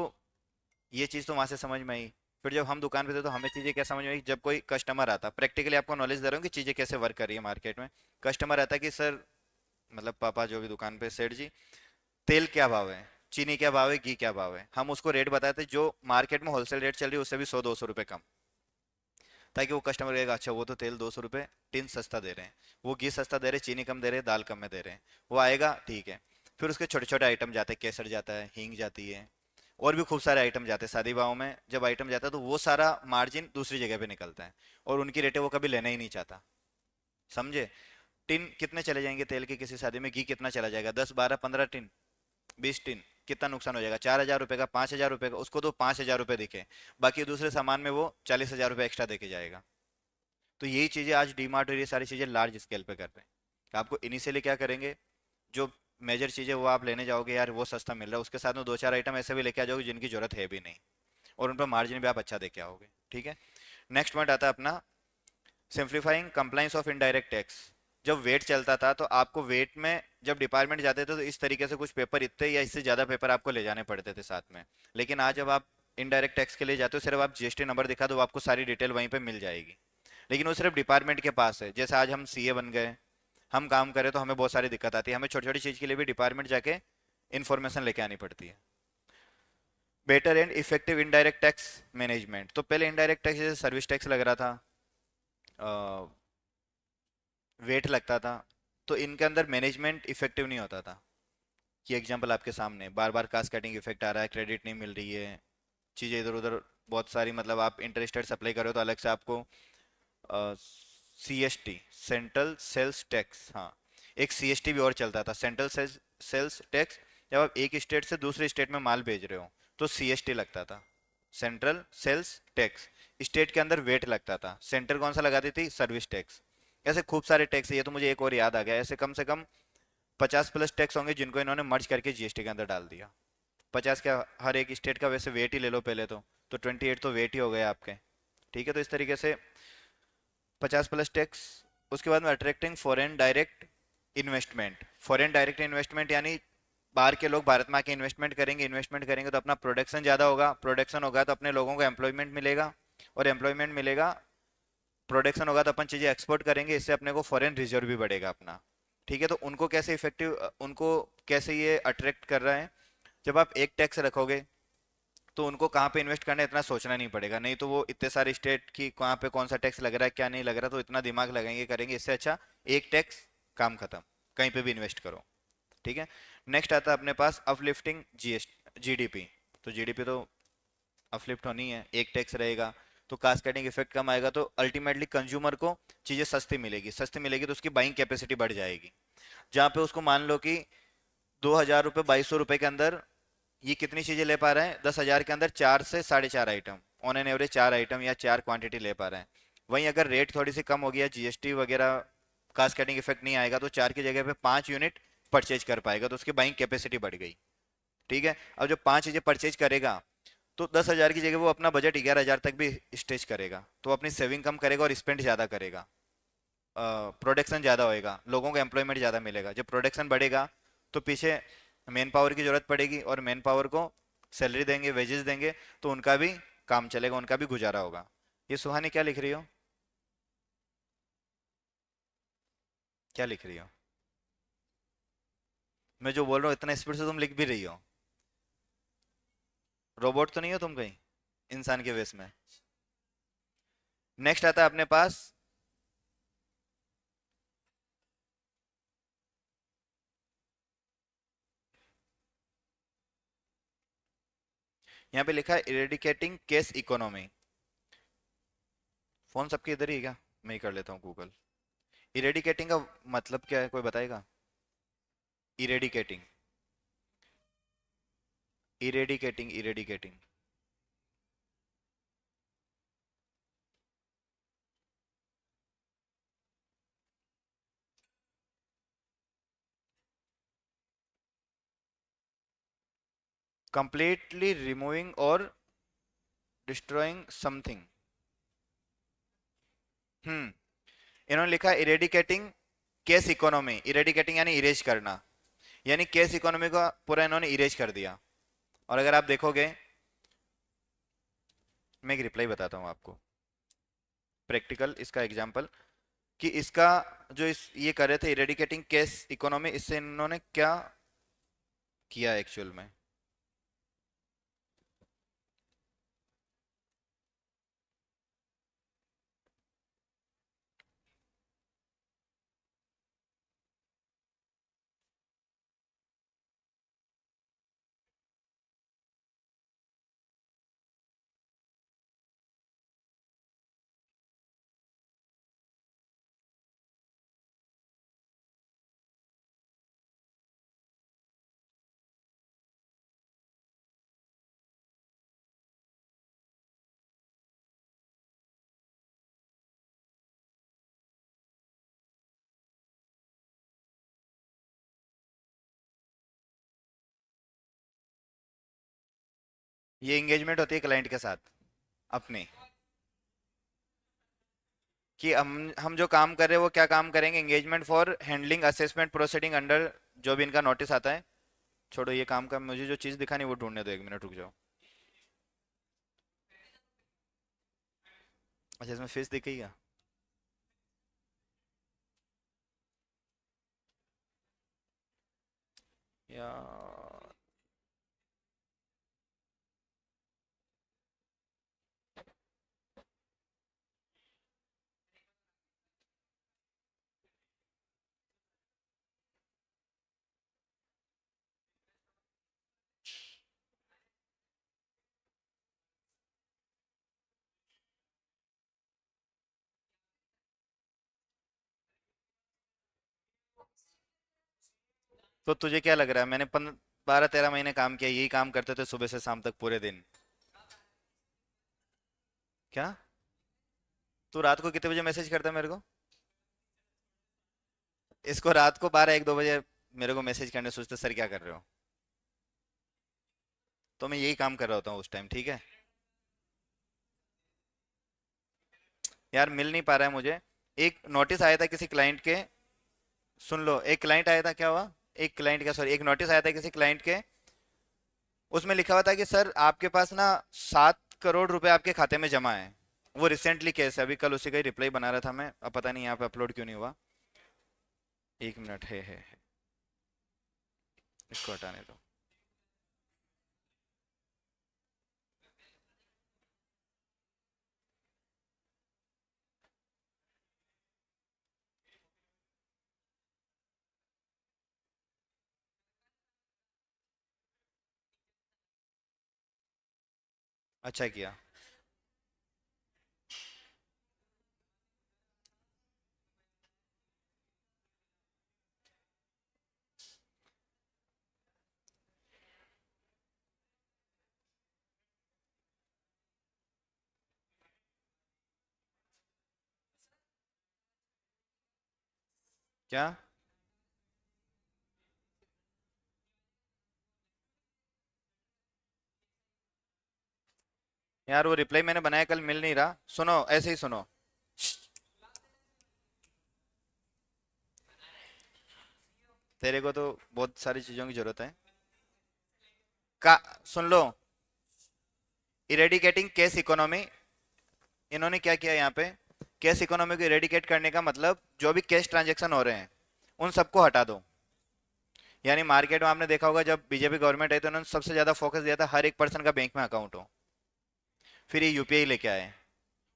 S1: ये चीज़ तो वहाँ से समझ में आई। फिर जब हम दुकान पे थे तो हमें चीज़ें क्या समझ में आई, जब कोई कस्टमर आता, प्रैक्टिकली आपको नॉलेज दे रहा हूँ कि चीज़ें कैसे वर्क कर रही है मार्केट में। कस्टमर आता कि सर, मतलब पापा जो भी दुकान पे, सेठ जी तेल क्या भाव है, चीनी क्या भाव है, घी क्या भाव है, हम उसको रेट बताते जो मार्केट में होलसेल रेट चल रही है उससे भी 100 200 रुपये कम, ताकि वो कस्टमर कहेगा अच्छा वो तो तेल 200 रुपये टिन सस्ता दे रहे हैं, वो घी सस्ता दे रहे हैं, चीनी कम दे रहे हैं, दाल कम में दे रहे हैं, वो आएगा ठीक है। फिर उसके छोटे छोटे आइटम जाते हैं, केसर जाता है, हींग जाती है, और भी खूब सारे आइटम जाते हैं। शादी ब्याहों में जब आइटम जाता है तो वो सारा मार्जिन दूसरी जगह पे निकलता है, और उनकी रेटें वो कभी लेना ही नहीं चाहता। समझे? टिन कितने चले जाएंगे तेल के किसी शादी में, घी कितना चला जाएगा, 10 12 15 टिन, 20 टिन, कितना नुकसान हो जाएगा? 4,000 रुपये का, 5,000 रुपये का, उसको तो 5,000 रुपये दिखे, बाकी दूसरे सामान में वो 40,000 रुपये एक्स्ट्रा देके जाएगा। तो यही चीज़ें आज डी मार्ट और ये सारी चीज़ें लार्ज स्केल पे कर रहे हैं। आपको इनिशियली क्या करेंगे, जो मेजर चीज़ें वो आप लेने जाओगे, यार वो सस्ता मिल रहा है, उसके साथ में दो चार आइटम ऐसे भी लेके आ जाओगे जिनकी जरूरत है भी नहीं, और उन पर मार्जिन भी आप अच्छा देके आओगे। ठीक है? नेक्स्ट पॉइंट आता है अपना simplifying compliance of indirect tax. जब वेट चलता था तो आपको वेट में जब डिपार्टमेंट जाते थे तो इस तरीके से कुछ पेपर, इतने या इससे ज़्यादा पेपर आपको ले जाने पड़ते थे साथ में। लेकिन आज जब आप इनडायरेक्ट टैक्स के लिए जाते हो, सिर्फ आप जीएसटी नंबर दिखा दो, आपको सारी डिटेल वहीं पे मिल जाएगी। लेकिन वो सिर्फ डिपार्टमेंट के पास है। जैसे आज हम सीए बन गए, हम काम करें तो हमें बहुत सारी दिक्कत आती है, हमें छोटी छोटी चीज़ के लिए भी डिपार्टमेंट जाके इन्फॉर्मेशन लेके आनी पड़ती है। Better and effective indirect tax management. तो पहले इनडायरेक्ट टैक्स जैसे सर्विस टैक्स लग रहा था, वेट लगता था, तो इनके अंदर मैनेजमेंट इफेक्टिव नहीं होता था। कि एग्जांपल आपके सामने बार बार कास्केडिंग इफेक्ट आ रहा है, क्रेडिट नहीं मिल रही है, चीज़ें इधर उधर बहुत सारी, मतलब आप इंटरेस्टेड सप्लाई करो तो अलग से आपको सीएसटी, सेंट्रल सेल्स टैक्स, हाँ, एक सीएसटी भी और चलता था, सेंट्रल सेल्स टैक्स। जब आप एक स्टेट से दूसरे स्टेट में माल भेज रहे हो तो सीएसटी लगता था, सेंट्रल सेल्स टैक्स। स्टेट के अंदर वेट लगता था, सेंटर कौन सा लगाती थी? Service tax. ऐसे खूब सारे टैक्स है, ये तो मुझे एक और याद आ गया, ऐसे कम से कम 50 प्लस टैक्स होंगे जिनको इन्होंने मर्ज करके जीएसटी के अंदर डाल दिया। 50 क्या, हर एक स्टेट का वैसे वेट ही ले लो पहले तो 28 तो वेट ही हो गए आपके। ठीक है, तो इस तरीके से 50 प्लस टैक्स। उसके बाद में attracting foreign direct investment. Foreign direct investment यानी बाहर के लोग भारत में आके इन्वेस्टमेंट करेंगे तो अपना प्रोडक्शन ज़्यादा होगा, प्रोडक्शन होगा तो अपने लोगों को एम्प्लॉयमेंट मिलेगा, और एम्प्लॉयमेंट मिलेगा, प्रोडक्शन होगा तो अपन चीज़ें एक्सपोर्ट करेंगे, इससे अपने को फॉरेन रिजर्व भी बढ़ेगा अपना। ठीक है, तो उनको कैसे इफेक्टिव, उनको कैसे ये अट्रैक्ट कर रहा है, जब आप एक टैक्स रखोगे तो उनको कहाँ पे इन्वेस्ट करना है इतना सोचना नहीं पड़ेगा, नहीं तो वो इतने सारे स्टेट की कहाँ पे कौन सा टैक्स लग रहा है क्या नहीं लग रहा, तो इतना दिमाग लगाएंगे करेंगे, इससे अच्छा एक टैक्स, काम खत्म, कहीं पे भी इन्वेस्ट करो। ठीक है। नेक्स्ट आता है अपने पास अपलिफ्टिंग जीडीपी। तो जीडीपी तो अपलिफ्ट होनी है, एक टैक्स रहेगा तो कास्केडिंग इफेक्ट कम आएगा, तो अल्टीमेटली कंज्यूमर को चीजें सस्ती मिलेगी, सस्ती मिलेगी तो उसकी बाइंग कैपेसिटी बढ़ जाएगी। जहां पे उसको मान लो कि 2,000 रुपये 2,200 रुपये के अंदर ये कितनी चीजें ले पा रहे हैं, 10,000 के अंदर 4 से 4.5 item, on an average 4 item या 4 क्वांटिटी ले पा रहे हैं। वहीं अगर रेट थोड़ी सी कम हो गया, जीएसटी वगैरह कास्ट कटिंग इफेक्ट नहीं आएगा, तो 4 की जगह पे 5 यूनिट परचेज कर पाएगा, तो उसकी बाइंग कैपेसिटी बढ़ गई। ठीक है, अब जब 5 चीजें परचेज करेगा तो 10,000 की जगह वो अपना बजट 11,000 तक भी स्टेज करेगा, तो अपनी सेविंग कम करेगा और स्पेंड ज्यादा करेगा, प्रोडक्शन ज़्यादा होएगा, लोगों को एम्प्लॉयमेंट ज़्यादा मिलेगा। जब प्रोडक्शन बढ़ेगा तो पीछे मैन पावर की ज़रूरत पड़ेगी, और मैन पावर को सैलरी देंगे, वेजेस देंगे, तो उनका भी काम चलेगा, उनका भी गुजारा होगा। ये सुहानी क्या लिख रही हो, क्या लिख रही हो? मैं जो बोल रहा हूँ इतना स्पीड से तुम लिख भी रही हो? रोबोट तो नहीं हो तुम कहीं, इंसान के वेश में? नेक्स्ट आता है अपने पास, यहाँ पे लिखा है इरेडिकेटिंग केस इकोनॉमी। फोन सबके इधर ही है क्या? मैं ही कर लेता हूँ गूगल। इरेडिकेटिंग का मतलब क्या है, कोई बताएगा? Eradicating, eradicating. कंप्लीटली रिमूविंग और डिस्ट्रॉइंग समथिंग। हम्म, इन्होंने लिखा इरेडिकेटिंग केस इकोनॉमी, इरेडिकेटिंग यानी इरेज करना, यानी केस इकोनॉमी का पूरा इन्होंने इरेज कर दिया। और अगर आप देखोगे, मैं एक रिप्लाई बताता हूँ आपको, प्रैक्टिकल इसका एग्जांपल, कि इसका जो इस ये कर रहे थे इरेडिकेटिंग केस इकोनॉमी, इससे इन्होंने क्या किया एक्चुअल में। ये एंगेजमेंट होती है क्लाइंट के साथ अपने, कि हम जो काम कर रहे हैं वो क्या काम करेंगे, engagement for handling assessment proceeding under, जो भी इनका नोटिस आता है। छोड़ो ये काम का, मुझे जो चीज़ दिखानी वो ढूंढने दो, 1 मिनट रुक जाओ। अच्छा, इसमें फेस दिख गई क्या? यार, तो तुझे क्या लग रहा है, मैंने 12-13 महीने काम किया, यही काम करते थे सुबह से शाम तक पूरे दिन? क्या? तू रात को कितने बजे मैसेज करता है मेरे को? इसको रात को 12-1-2 बजे मेरे को मैसेज करने सोचते, सर क्या कर रहे हो? तो मैं यही काम कर रहा होता हूँ उस टाइम, ठीक है। यार मिल नहीं पा रहा है मुझे। एक नोटिस आया था किसी क्लाइंट के, सुन लो, एक क्लाइंट आया था, क्या हुआ, एक क्लाइंट का, सॉरी, एक नोटिस आया था किसी क्लाइंट के। उसमें लिखा हुआ था कि सर आपके पास ना 7 करोड़ रुपए आपके खाते में जमा है। वो रिसेंटली केस है, अभी कल उसी का ही रिप्लाई बना रहा था मैं, अब पता नहीं यहाँ पे अपलोड क्यों नहीं हुआ। एक मिनट, है, इसको हटाने दो। अच्छा किया। क्या? यार वो रिप्लाई मैंने बनाया कल, मिल नहीं रहा, सुनो ऐसे ही सुनो। तेरे को तो बहुत सारी चीजों की जरूरत है का, सुन लो। इरेडिकेटिंग केस इकोनॉमी, इन्होंने क्या किया यहाँ पे, कैश इकोनॉमी को इरेडिकेट करने का मतलब जो भी कैश ट्रांजैक्शन हो रहे हैं उन सबको हटा दो। यानी मार्केट में आपने देखा होगा जब बीजेपी गवर्नमेंट आई तो उन्होंने सबसे ज्यादा फोकस दिया था हर एक पर्सन का बैंक में अकाउंट हो। फिर ये यूपीआई लेके आए,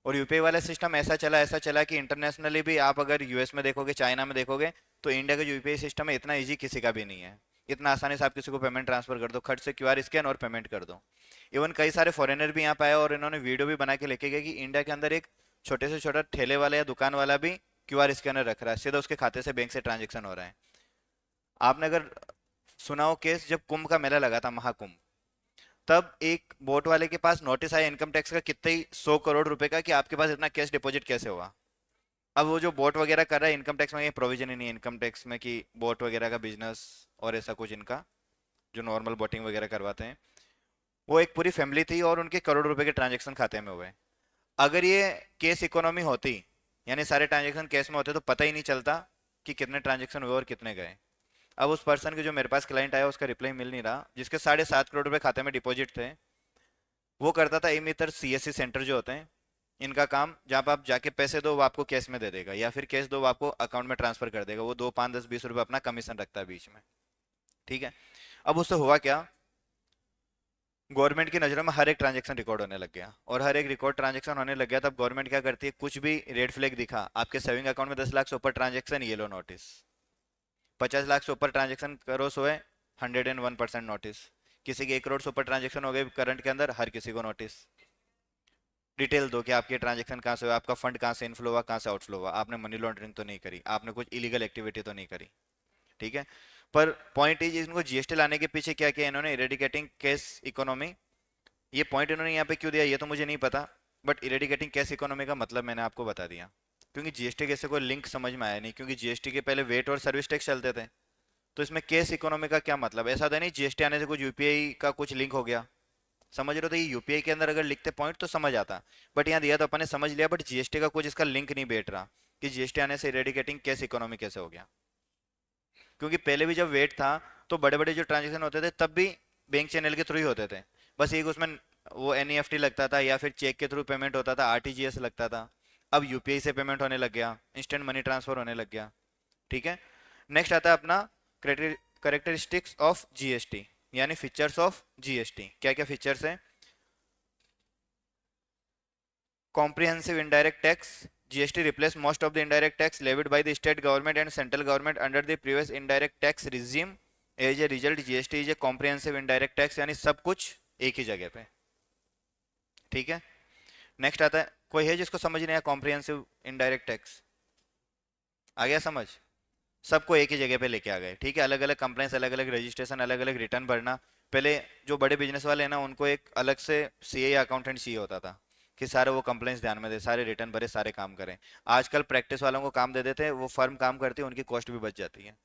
S1: और यूपीआई वाला सिस्टम ऐसा चला कि इंटरनेशनली भी आप अगर यूएस में देखोगे, चाइना में देखोगे, तो इंडिया का जो यूपीआई सिस्टम है इतना इजी किसी का भी नहीं है। इतना आसानी से आप किसी को पेमेंट ट्रांसफर कर दो, खट से क्यूआर स्कैन और पेमेंट कर दो। इवन कई सारे फॉरेनर भी यहाँ पे आए और इन्होंने वीडियो भी बना के लेके गए कि इंडिया के अंदर एक छोटे से छोटा ठेले वाला या दुकान वाला भी क्यूआर स्कैनर रख रहा है, सीधा उसके खाते से बैंक से ट्रांजेक्शन हो रहा है। आपने अगर सुना हो केस, जब कुंभ का मेला लगा था, महाकुंभ, तब एक बोट वाले के पास नोटिस आया इनकम टैक्स का, कितने ही 100 करोड़ रुपए का, कि आपके पास इतना कैश डिपॉजिट कैसे हुआ। अब वो जो बोट वगैरह कर रहा है, इनकम टैक्स में ये प्रोविजन ही नहीं है इनकम टैक्स में कि बोट वगैरह का बिजनेस और ऐसा कुछ इनका, जो नॉर्मल बोटिंग वगैरह करवाते हैं। वो एक पूरी फैमिली थी और उनके करोड़ रुपए के ट्रांजेक्शन खाते में हुए। अगर ये केस इकोनॉमी होती, यानी सारे ट्रांजेक्शन कैश में होते, तो पता ही नहीं चलता कि कितने ट्रांजेक्शन हुए और कितने गए। अब उस पर्सन के जो मेरे पास क्लाइंट आया उसका रिप्लाई मिल नहीं रहा, जिसके 7.5 करोड़ रुपए खाते में डिपॉजिट थे। वो करता था इमितर सीएससी सेंटर जो होते हैं, इनका काम, जहाँ पे आप जाके पैसे दो वो आपको कैश में दे देगा, या फिर कैश दो वो आपको अकाउंट में ट्रांसफर कर देगा, वो 2, 5, 10, 20 रुपए अपना कमीशन रखता है बीच में, ठीक है। अब उससे हुआ क्या, गवर्नमेंट की नज़रों में हर एक ट्रांजेक्शन रिकॉर्ड होने लग गया, और हर एक रिकॉर्ड ट्रांजेक्शन होने लग गया, तब गवर्नमेंट क्या करती है, कुछ भी रेड फ्लैग दिखा आपके सेविंग अकाउंट में, 10 लाख से ऊपर ट्रांजेक्शन, येलो नोटिस। 50 लाख से ऊपर ट्रांजेक्शन करो सोए, 101% नोटिस। किसी के 1 करोड़ से ऊपर ट्रांजेक्शन हो गए करंट के अंदर, हर किसी को नोटिस। डिटेल दो कि आपके ट्रांजेक्शन कहाँ से हुआ, आपका फंड कहाँ से इनफ्लो हुआ, कहाँ से आउटफ्लो हुआ, आपने मनी लॉन्ड्रिंग तो नहीं करी, आपने कुछ इलीगल एक्टिविटी तो नहीं करी, ठीक है। पर पॉइंट इज, इनको जीएसटी लाने के पीछे क्या किया इन्होंने, इरेडिकेटिंग कैश इकोनॉमी। ये पॉइंट इन्होंने यहाँ पे क्यों दिया ये तो मुझे नहीं पता, बट इरेडिकेटिंग कैश इकोनॉमी का मतलब मैंने आपको बता दिया। क्योंकि जीएसटी के से कोई लिंक समझ में आया नहीं, क्योंकि जीएसटी के पहले वेट और सर्विस टैक्स चलते थे, तो इसमें केस इकोनॉमी का क्या मतलब, ऐसा तो नहीं जीएसटी आने से कुछ यूपीआई का कुछ लिंक हो गया, समझ रहे हो, तो ये यूपीआई के अंदर अगर लिखते पॉइंट तो समझ आता। बट यहाँ दिया तो अपन ने समझ लिया, बट जीएसटी का कुछ इसका लिंक नहीं बैठ रहा कि जीएसटी आने से इरेडिकेटिंग केस इकोनॉमी कैसे हो गया। क्योंकि पहले भी जब वेट था तो बड़े बड़े जो ट्रांजेक्शन होते थे तब भी बैंक चैनल के थ्रू ही होते थे, बस एक उसमें वो एनईएफटी लगता था या फिर चेक के थ्रू पेमेंट होता था, आरटीजीएस लगता था। अब यूपीआई से पेमेंट होने लग गया, इंस्टेंट मनी ट्रांसफर होने लग गया, ठीक है। नेक्स्ट आता है अपना करेक्टरिस्टिक्स ऑफ जीएसटी, यानी फीचर्स ऑफ जीएसटी। क्या क्या फीचर्स हैं, comprehensive indirect tax, GST replaced most of the indirect tax levied by the state government and central government under the previous indirect tax regime. As a result, GST is a comprehensive indirect tax, यानी सब कुछ एक ही जगह पे, ठीक है। Next आता है, कोई है जिसको समझ नहीं आया कॉम्प्रिहेंसिव इनडायरेक्ट टैक्स, आ गया समझ, सबको एक ही जगह पे लेके आ गए, ठीक है। अलग अलग कंप्लेंट्स, अलग अलग रजिस्ट्रेशन, अलग अलग रिटर्न भरना। पहले जो बड़े बिजनेस वाले हैं ना, उनको एक अलग से सीए या अकाउंटेंट चाहिए होता था कि सारे वो कंप्लेंट्स ध्यान में दे, सारे रिटर्न भरे, सारे काम करें। आजकल प्रैक्टिस वालों को काम दे देते हैं, वो फर्म काम करती है, उनकी कॉस्ट भी बच जाती है।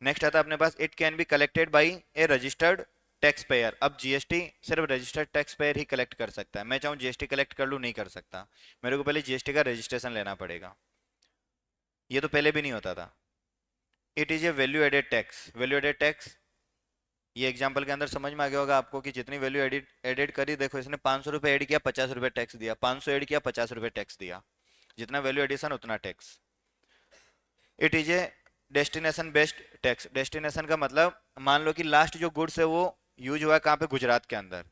S1: नेक्स्ट आता है अपने पास, it can be collected by a registered tax payer. अब जीएसटी सिर्फ रजिस्टर्ड टैक्स पेयर ही कलेक्ट कर सकता है। मैं चाहूँ जीएसटी कलेक्ट कर लूँ, नहीं कर सकता, मेरे को पहले जीएसटी का रजिस्ट्रेशन लेना पड़ेगा। ये तो पहले भी नहीं होता था। It is a value added tax. Value added tax, ये एग्जांपल के अंदर समझ में आ गया होगा आपको कि जितनी वैल्यू एडिट एडेड करी, देखो इसने 500 रुपये ऐड किया, 50 रुपये टैक्स दिया, 500 ऐड किया, 50 रुपये टैक्स दिया, जितना वैल्यू एडिशन उतना tax. It is A destination based tax. Destination का मतलब, मान लो कि लास्ट जो गुड्स है वो यूज हुआ है कहाँ पे, गुजरात के अंदर,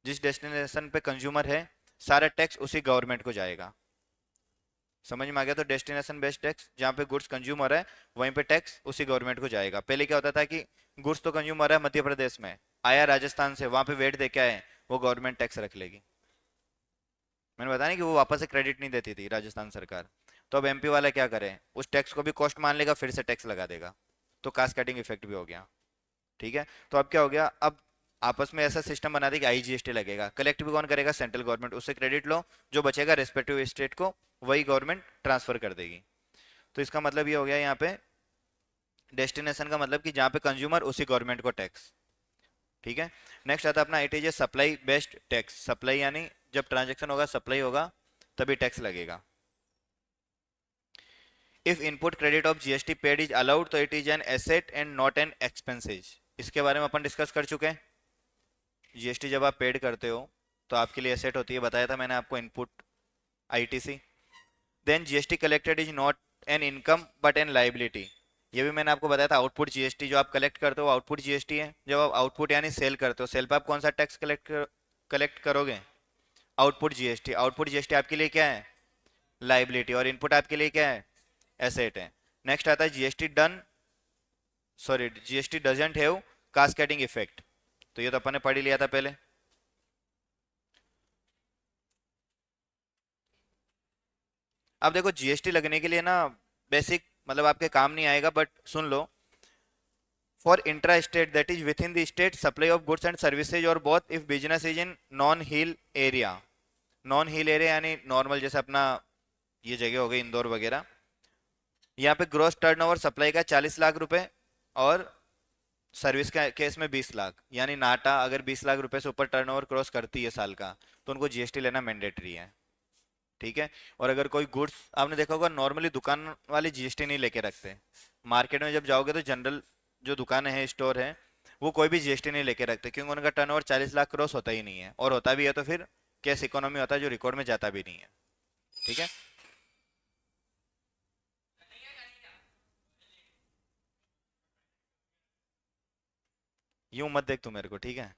S1: जिस डेस्टिनेशन पे कंज्यूमर है सारा टैक्स उसी गवर्नमेंट को जाएगा। समझ में आ गया? तो डेस्टिनेशन बेस्ड टैक्स, जहाँ पे गुड्स कंज्यूम हो रहा है वहीं पे टैक्स उसी गवर्नमेंट को जाएगा। पहले क्या होता था कि गुड्स तो कंज्यूम हो रहा है मध्य प्रदेश में, आया राजस्थान से, वहां पे वेट दे के आए, वो गवर्नमेंट टैक्स रख लेगी। मैंने बताया ना कि वो वापस से क्रेडिट नहीं देती थी राजस्थान सरकार। तो अब एमपी वाला क्या करे, उस टैक्स को भी कॉस्ट मान लेगा, फिर से टैक्स लगा देगा, तो कास्केडिंग इफेक्ट भी हो गया। ठीक है, तो अब क्या हो गया, अब आपस में ऐसा सिस्टम बना दे कि आईजीएसटी लगेगा, कलेक्ट भी कौन करेगा, सेंट्रल गवर्नमेंट, उससे क्रेडिट लो, जो बचेगा रेस्पेक्टिव स्टेट को वही गवर्नमेंट ट्रांसफर कर देगी। तो इसका मतलब ये हो गया यहाँ पे, डेस्टिनेशन का मतलब कि जहाँ पे कंज्यूमर उसी गवर्नमेंट को टैक्स। ठीक है, नेक्स्ट आता है अपना, it is a supply based tax. Supply यानी जब ट्रांजेक्शन होगा, सप्लाई होगा, तभी टैक्स लगेगा। If input credit of GST paid is allowed, तो it is an asset and not an expenses. इसके बारे में अपन डिस्कस कर चुके हैं। जीएसटी जब आप पेड करते हो तो आपके लिए एसेट होती है, बताया था मैंने आपको, input ITC. Then GST collected is not an income but an liability. ये भी मैंने आपको बताया था, आउटपुट जीएसटी जो आप कलेक्ट करते हो आउटपुट जीएसटी है। जब आप आउटपुट यानी सेल करते हो, सेल पे आप कौन सा टैक्स कलेक्ट करोगे, आउटपुट जीएसटी। आउटपुट जीएसटी आपके लिए क्या है, लाइबिलिटी, और इनपुट आपके लिए क्या है, एसेट है। नेक्स्ट आता है GST done, sorry GST doesn't have cascading effect. तो ये तो अपन ने पढ़ ही लिया था पहले। अब देखो जीएसटी लगने के लिए ना, बेसिक मतलब आपके काम नहीं आएगा, बट सुन लो, for intra state that is within the state supply of goods and services और both if business is in non hill area. Non hill area यानी नॉर्मल, जैसे अपना ये जगह हो गई इंदौर वगैरह, यहाँ पे ग्रोस टर्नओवर सप्लाई का 40 लाख रुपए, और सर्विस का केस में 20 लाख, यानी नाटा अगर 20 लाख रुपए से ऊपर टर्नओवर क्रॉस करती है साल का, तो उनको जीएसटी लेना मैंडेटरी है। ठीक है, और अगर कोई गुड्स, आपने देखा होगा नॉर्मली दुकान वाले जीएसटी नहीं लेके रखते, मार्केट में जब जाओगे तो जनरल जो दुकानें हैं, स्टोर है, वो कोई भी जीएसटी नहीं लेके रखते, क्योंकि उनका टर्नओवर 40 लाख क्रॉस होता ही नहीं है, और होता भी है तो फिर कैश इकोनॉमी होता है जो रिकॉर्ड में जाता भी नहीं है। ठीक है, यूं मत देख तू मेरे को, ठीक है।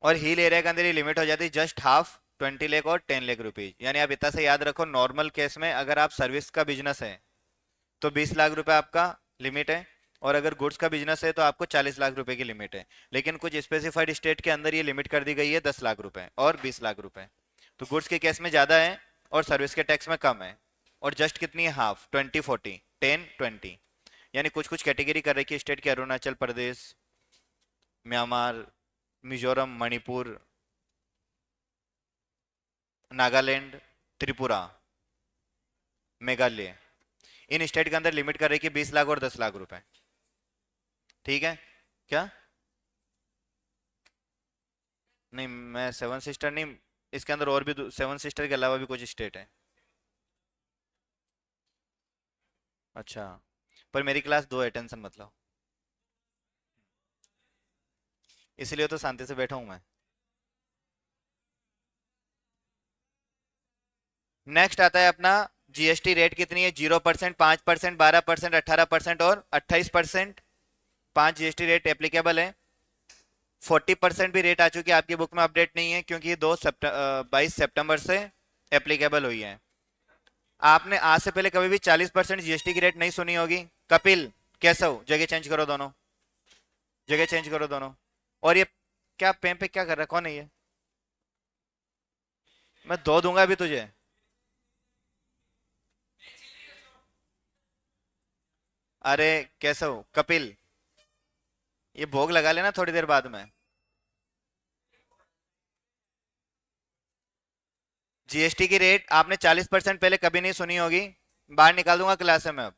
S1: और हिल एरिया के अंदर ये लिमिट हो जाती है जस्ट हाफ, 20 लाख और 10 लाख रुपीज। यानी आप इतना से याद रखो, नॉर्मल केस में अगर आप सर्विस का बिजनेस है तो 20 लाख रुपए आपका लिमिट है, और अगर गुड्स का बिजनेस है तो आपको 40 लाख रुपए की लिमिट है। लेकिन कुछ स्पेसिफाइड स्टेट के अंदर ये लिमिट कर दी गई है 10 लाख रुपए और 20 लाख रुपए। तो गुड्स के केस में ज्यादा है और सर्विस के टैक्स में कम है। और जस्ट कितनी है, हाफ, 20 40, 10 20। यानी कुछ कुछ कैटेगरी कर रखी है स्टेट की, अरुणाचल प्रदेश, म्यांमार, मिजोरम, मणिपुर, नागालैंड, त्रिपुरा, मेघालय, इन स्टेट के अंदर लिमिट कर रही है 20 लाख और 10 लाख रुपए। ठीक है, क्या, नहीं मैं सेवन सिस्टर नहीं, इसके अंदर और भी सेवन सिस्टर के अलावा भी कुछ स्टेट है। अच्छा, पर मेरी क्लास 2 है, टेंशन मत लो, इसलिए तो शांति से बैठा हूं मैं। नेक्स्ट आता है अपना, जीएसटी रेट कितनी है, 0%, 5%, 12%, 18% और 28%। 5 जीएसटी रेट एप्लीकेबल है। 40% भी रेट आ चुकी है, आपकी बुक में अपडेट नहीं है क्योंकि ये 22 सितंबर से एप्लीकेबल हुई है। आपने आज से पहले कभी भी 40% जीएसटी की रेट नहीं सुनी होगी। कपिल, केशव, जगह चेंज करो दोनों, जगह चेंज करो दोनों। और ये क्या पेन पे क्या कर रहा है, कौन है ये, मैं दो दूंगा अभी तुझे। अरे केशव, कपिल, ये भोग लगा लेना थोड़ी देर बाद में। जीएसटी की रेट आपने 40% पहले कभी नहीं सुनी होगी, बाहर निकाल दूंगा क्लास से मैं अब।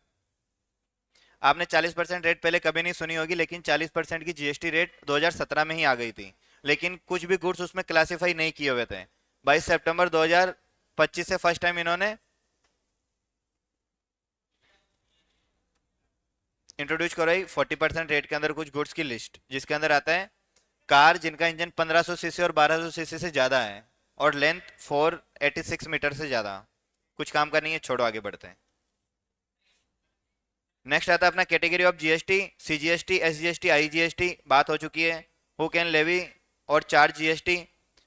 S1: आपने 40% रेट पहले कभी नहीं सुनी होगी, लेकिन 40% की जीएसटी रेट 2017 में ही आ गई थी, लेकिन कुछ भी गुड्स उसमें क्लासिफाई नहीं किए हुए थे। 22 सितंबर 2025 से फर्स्ट टाइम इन्होंने इंट्रोड्यूस कराई 40% रेट के अंदर कुछ गुड्स की लिस्ट, जिसके अंदर आता है कार जिनका इंजन 1500 सीसी और 1200 सीसी से ज्यादा है और लेंथ 486 मीटर से ज्यादा। कुछ काम का नहीं है, छोड़ो आगे बढ़ते हैं। नेक्स्ट आता है अपना category of GST, CGST, SGST, IGST बात हो चुकी है। हु कैन लेवी और चार्ज जीएसटी।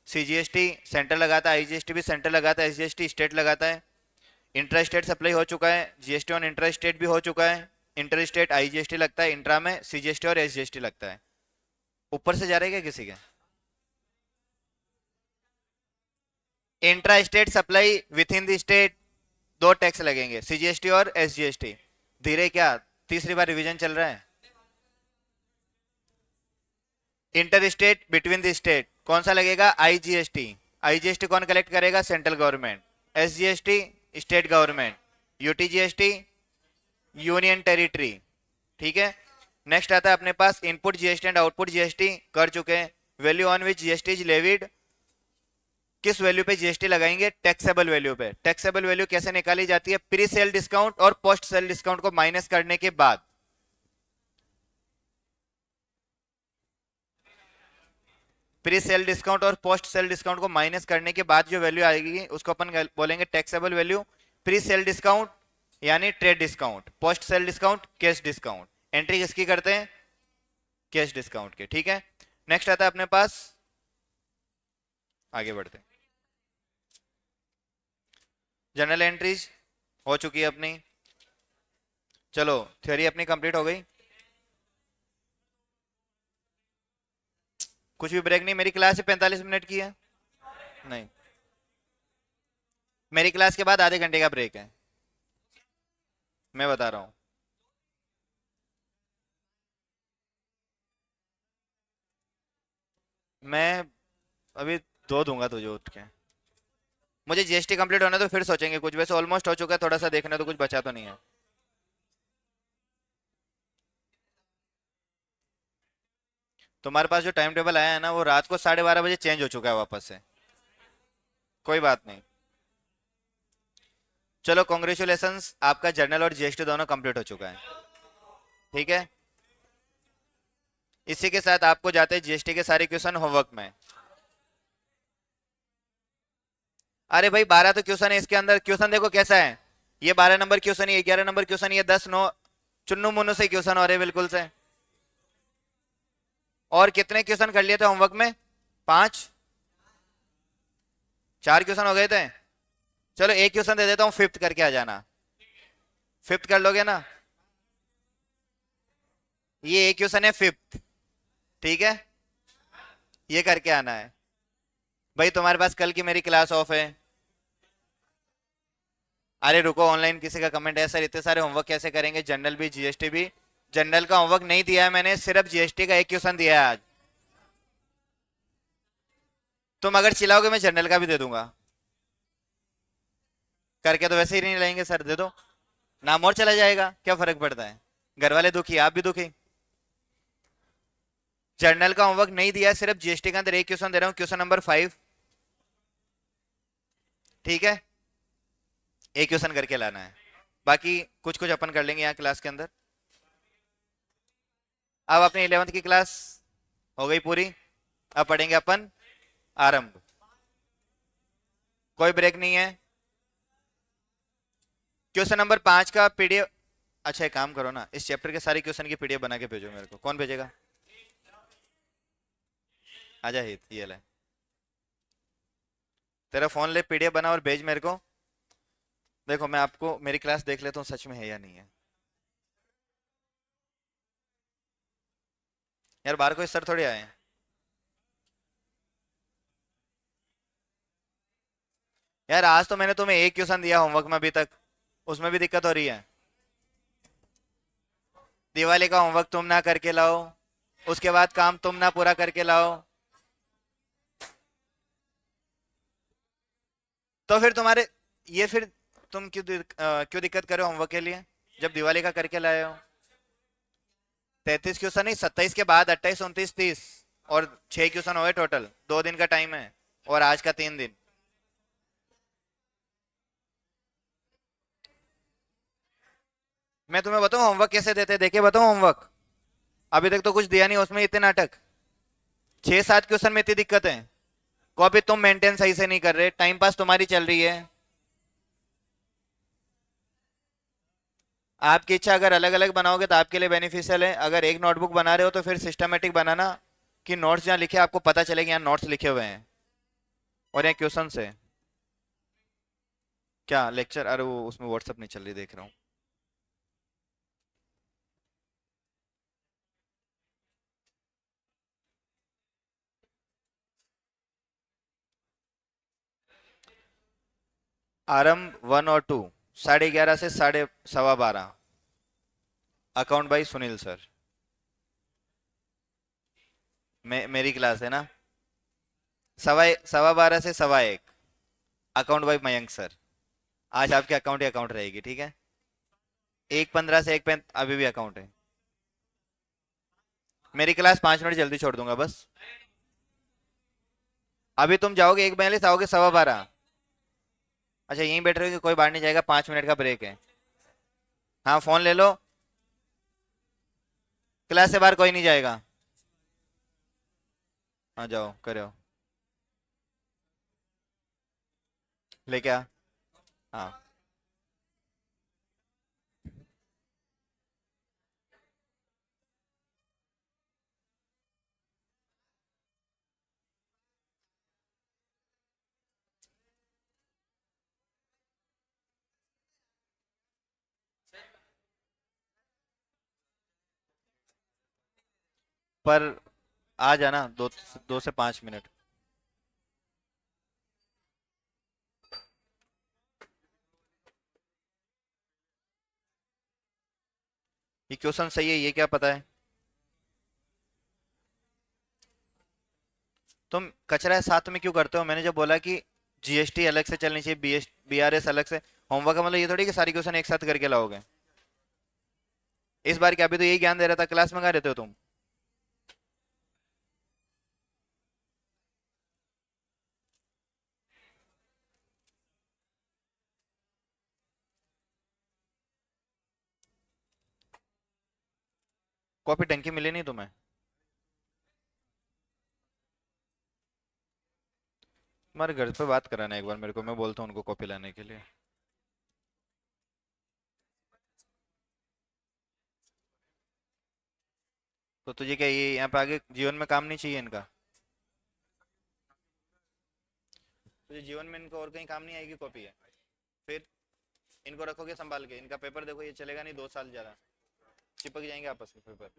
S1: सीजीएसटी सेंटर लगाता है, आईजीएसटी भी सेंटर लगाता है, एसजीएसटी स्टेट लगाता है। इंट्रा स्टेट सप्लाई हो चुका है, जीएसटी ऑन इंट्रा स्टेट भी हो चुका है। इंटर स्टेट आईजीएसटी लगता है, इंट्रा में सीजीएसटी और एसजीएसटी लगता है। ऊपर से जा रहे क्या किसी के? Intra state supply within the state दो टैक्स लगेंगे, सीजीएसटी और एसजीएसटी। धीरे क्या, तीसरी बार रिवीजन चल रहा है। Inter state between the state कौन सा लगेगा? आईजीएसटी। आईजीएसटी कौन कलेक्ट करेगा? Central government. SGST state government. UTGST union territory. ठीक है। नेक्स्ट आता है अपने पास input GST and output GST कर चुके हैं। Value on which GST is levied, किस वैल्यू पे जीएसटी लगाएंगे? टैक्सेबल वैल्यू पे। टैक्सेबल वैल्यू कैसे निकाली जाती है? प्री सेल डिस्काउंट और पोस्ट सेल डिस्काउंट को माइनस करने के बाद। प्री सेल डिस्काउंट और पोस्ट सेल डिस्काउंट को माइनस करने के बाद जो वैल्यू आएगी उसको अपन बोलेंगे taxable value. Pre sale discount यानी trade discount, post sale discount cash discount. Entry किसकी करते हैं? कैश डिस्काउंट के। ठीक है। नेक्स्ट आता है अपने पास, आगे बढ़ते हैं, जनरल एंट्रीज हो चुकी है अपनी। चलो थ्योरी अपनी कंप्लीट हो गई। कुछ भी ब्रेक नहीं, मेरी क्लास ही 45 मिनट की है। नहीं, मेरी क्लास के बाद आधे घंटे का ब्रेक है, मैं बता रहा हूं। मैं अभी दो दूंगा तुझे उठ के। मुझे जीएसटी कंप्लीट होना तो फिर सोचेंगे कुछ, वैसे ऑलमोस्ट हो चुका है, थोड़ा सा देखना तो कुछ बचा तो नहीं है। तुम्हारे पास जो टाइम टेबल आया है ना वो रात को 12:30 बजे चेंज हो चुका है वापस से। कोई बात नहीं। चलो कॉन्ग्रेचुलेशंस, आपका जर्नल और जीएसटी दोनों कंप्लीट हो चुका है। ठीक है। इसी के साथ आपको जाते हैं जीएसटी के सारे क्वेश्चन होमवर्क में। अरे भाई 12 तो क्वेश्चन है इसके अंदर। क्वेश्चन देखो कैसा है, ये 12 नंबर क्वेश्चन, ये 11 नंबर क्वेश्चन, ये 10 9 चुन्नू मुन्नू से क्वेश्चन हो रहे बिल्कुल से। और कितने क्वेश्चन कर लिए थे होमवर्क में? 5 4 क्वेश्चन हो गए थे। चलो एक क्वेश्चन दे देता हूं, फिफ्थ करके आ जाना। फिफ्थ कर लोगे ना? ये एक क्वेश्चन है फिफ्थ। ठीक है, ये करके आना है। भाई तुम्हारे पास कल की मेरी क्लास ऑफ है। अरे रुको, ऑनलाइन किसी का कमेंट है सर इतने सारे होमवर्क कैसे करेंगे, जनरल भी जीएसटी भी। जनरल का होमवर्क नहीं दिया है मैंने, सिर्फ जीएसटी का एक क्वेश्चन दिया है आज। तुम अगर चिल्लाओगे मैं जनरल का भी दे दूंगा। करके तो वैसे ही नहीं लेंगे सर, दे दो, नाम और चला जाएगा, क्या फर्क पड़ता है? घर वाले दुखी, आप भी दुखी। जर्नल का होमवर्क नहीं दिया, सिर्फ जीएसटी के अंदर एक क्वेश्चन दे रहा हूं, क्वेश्चन नंबर 5। ठीक है, एक क्वेश्चन करके लाना है, बाकी कुछ कुछ अपन कर लेंगे यहाँ क्लास के अंदर। अब अपनी 11th की क्लास हो गई पूरी, अब पढ़ेंगे अपन आरंभ। कोई ब्रेक नहीं है। क्वेश्चन नंबर 5 का पीडीएफ, अच्छा एक काम करो ना, इस चैप्टर के सारे क्वेश्चन की पीडीएफ बना के भेजो मेरे को। कौन भेजेगा? आजा हित, ये ले तेरा फोन, ले पीडीएफ बना और भेज मेरे को। देखो मैं आपको मेरी क्लास देख लेता हूँ सच में है या नहीं है। यार बाहर कोई सर थोड़ी आए हैं। यार आज तो मैंने तुम्हें एक क्वेश्चन दिया होमवर्क में अभी तक, उसमें भी दिक्कत हो रही है। दिवाली का होमवर्क तुम ना करके लाओ, उसके बाद काम तुम ना पूरा करके लाओ, तो फिर तुम्हारे ये फिर तुम क्यों क्यों दिक्कत कर रहे हो होमवर्क के लिए जब दिवाली का करके लाए हो? 33 क्वेश्चन नहीं, 27 के बाद 28, 29, 30 और 6 क्वेश्चन हुए टोटल। 2 दिन का टाइम है और आज का 3 दिन। मैं तुम्हें बताऊं होमवर्क कैसे देते, देखे बताऊं होमवर्क? अभी तक तो कुछ दिया नहीं, उसमें इतने नाटक। 6-7 क्वेश्चन में इतनी दिक्कत है। कॉपी तुम मेंटेन सही से नहीं कर रहे, टाइम पास तुम्हारी चल रही है। आपकी इच्छा, अगर अलग अलग बनाओगे तो आपके लिए बेनिफिशियल है। अगर एक नोटबुक बना रहे हो तो फिर सिस्टमेटिक बनाना, कि नोट्स जहाँ लिखे आपको पता चले कि यहाँ नोट्स लिखे हुए हैं और यहाँ क्वेश्चन है। क्या लेक्चर? अरे वो उसमें व्हाट्सअप नहीं चल रही, देख रहा हूँ। आरंभ 1 और 2, 11:30 से 12:15। Account by Sunil sir. मेरी क्लास है ना। 12:15 से 1:15। Account by Mayank sir. आज आपके अकाउंट ही अकाउंट रहेगी, ठीक है। 1:15 से 1 अभी भी अकाउंट है। मेरी क्लास 5 मिनट जल्दी छोड़ दूंगा बस। अभी तुम जाओगे 1:42, आओगे 12:15। अच्छा यहीं बैठ रहे हो कि कोई बाहर नहीं जाएगा? 5 मिनट का ब्रेक है। हाँ फोन ले लो। क्लास से बाहर कोई नहीं जाएगा। हाँ जाओ करो। लेके आ। हाँ। पर आ जाना 2 से 5 मिनट। ये क्वेश्चन सही है, ये क्या पता है? तुम कचरा साथ में क्यों करते हो? मैंने जब बोला कि जीएसटी अलग से चलनी चाहिए, बीआरएस अलग से। होमवर्क का मतलब ये थोड़ी कि सारी क्वेश्चन एक साथ करके लाओगे। इस बार क्या, अभी तो यही ज्ञान दे रहा था, क्लास में कहाँ रहते हो तुम? कॉपी टंकी मिली नहीं तुम्हें? तुम्हारे घर पे बात कराना एक बार मेरे को, मैं बोलता हूँ उनको कॉपी लाने के लिए। तो तुझे क्या ये यहाँ पे आगे जीवन में काम नहीं चाहिए इनका? तुझे जीवन में इनको और कहीं काम नहीं आएगी कॉपी है? फिर इनको रखोगे संभाल के? इनका पेपर देखो, ये चलेगा नहीं 2 साल ज्यादा, चिपक जाएंगे आपस में पेपर।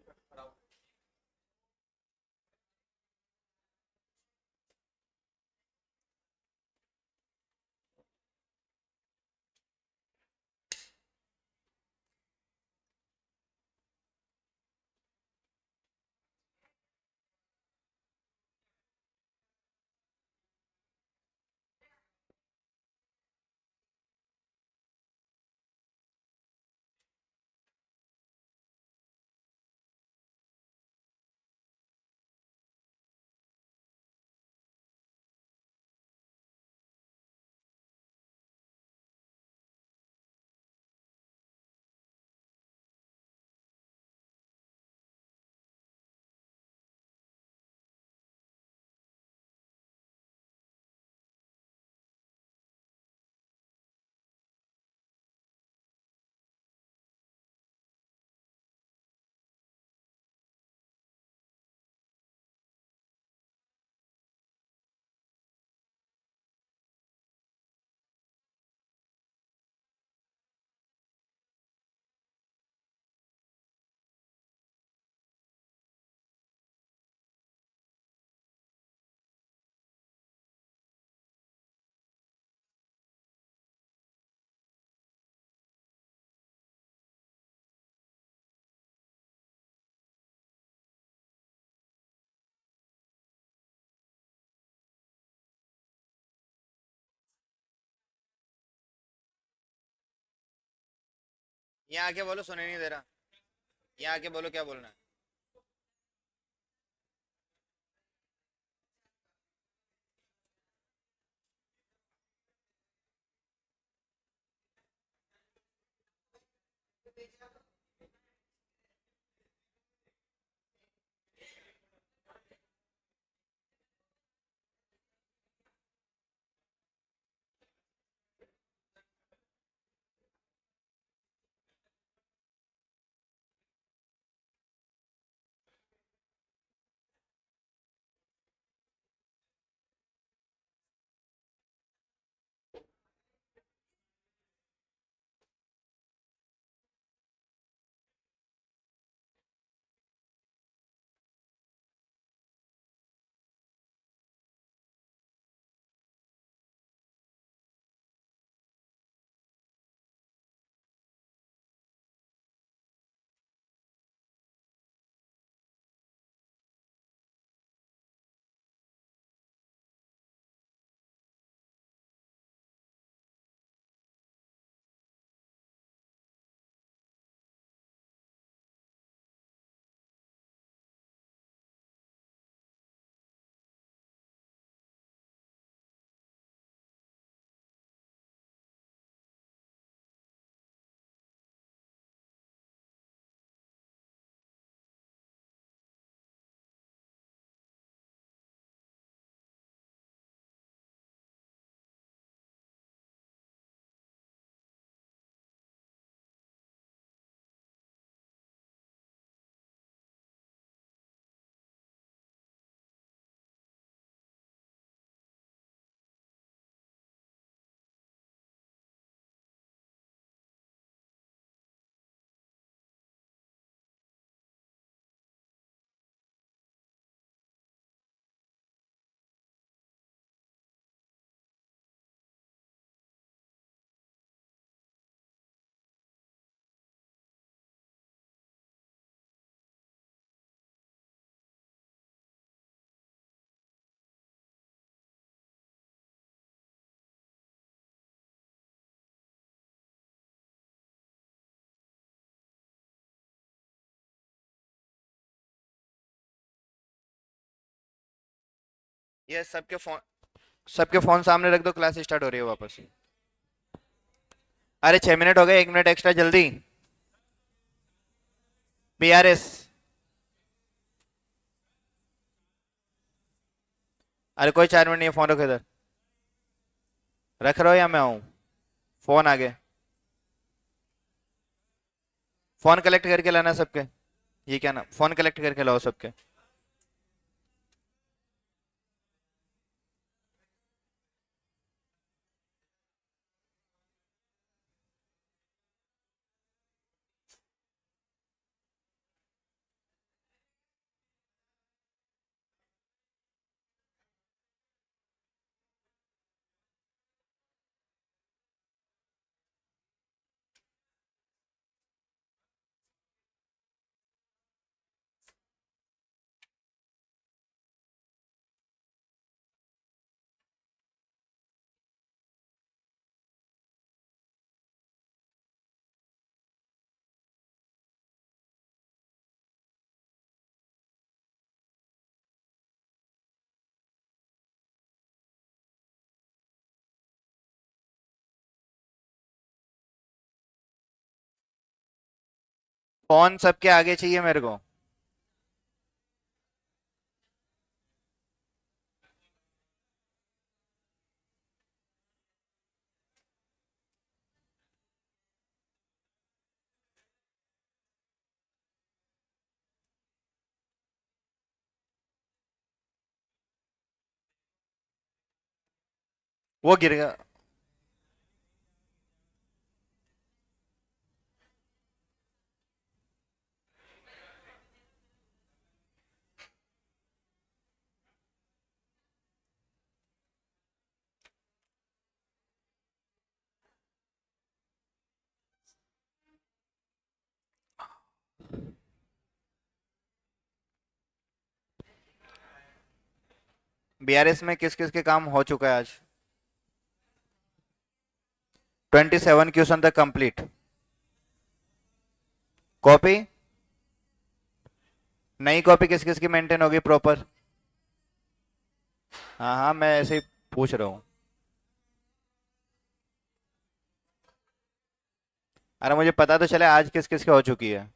S1: यहाँ आके बोलो, सुने नहीं दे रहा। यहाँ आके बोलो क्या बोलना है। ये सबके फोन सामने रख दो, क्लास स्टार्ट हो रही है वापस। अरे 6 मिनट हो गए, 1 मिनट एक्स्ट्रा जल्दी। बीआरएस। अरे कोई 4 मिनट नहीं है, फोन रखो इधर। रख रहे हो या मैं आऊं? फोन आगे। फोन कलेक्ट करके लाना सबके। ये क्या ना, फोन कलेक्ट करके लाओ सबके। फोन सबके आगे चाहिए मेरे को। वो गिर गया। बीआरएस में किस किस के काम हो चुका है आज? 27 क्वेश्चन तक कंप्लीट। कॉपी। नई कॉपी किस किस की मेंटेन होगी प्रॉपर? हाँ हाँ, मैं ऐसे ही पूछ रहा हूँ। अरे मुझे पता तो चले आज किस किस की हो चुकी है।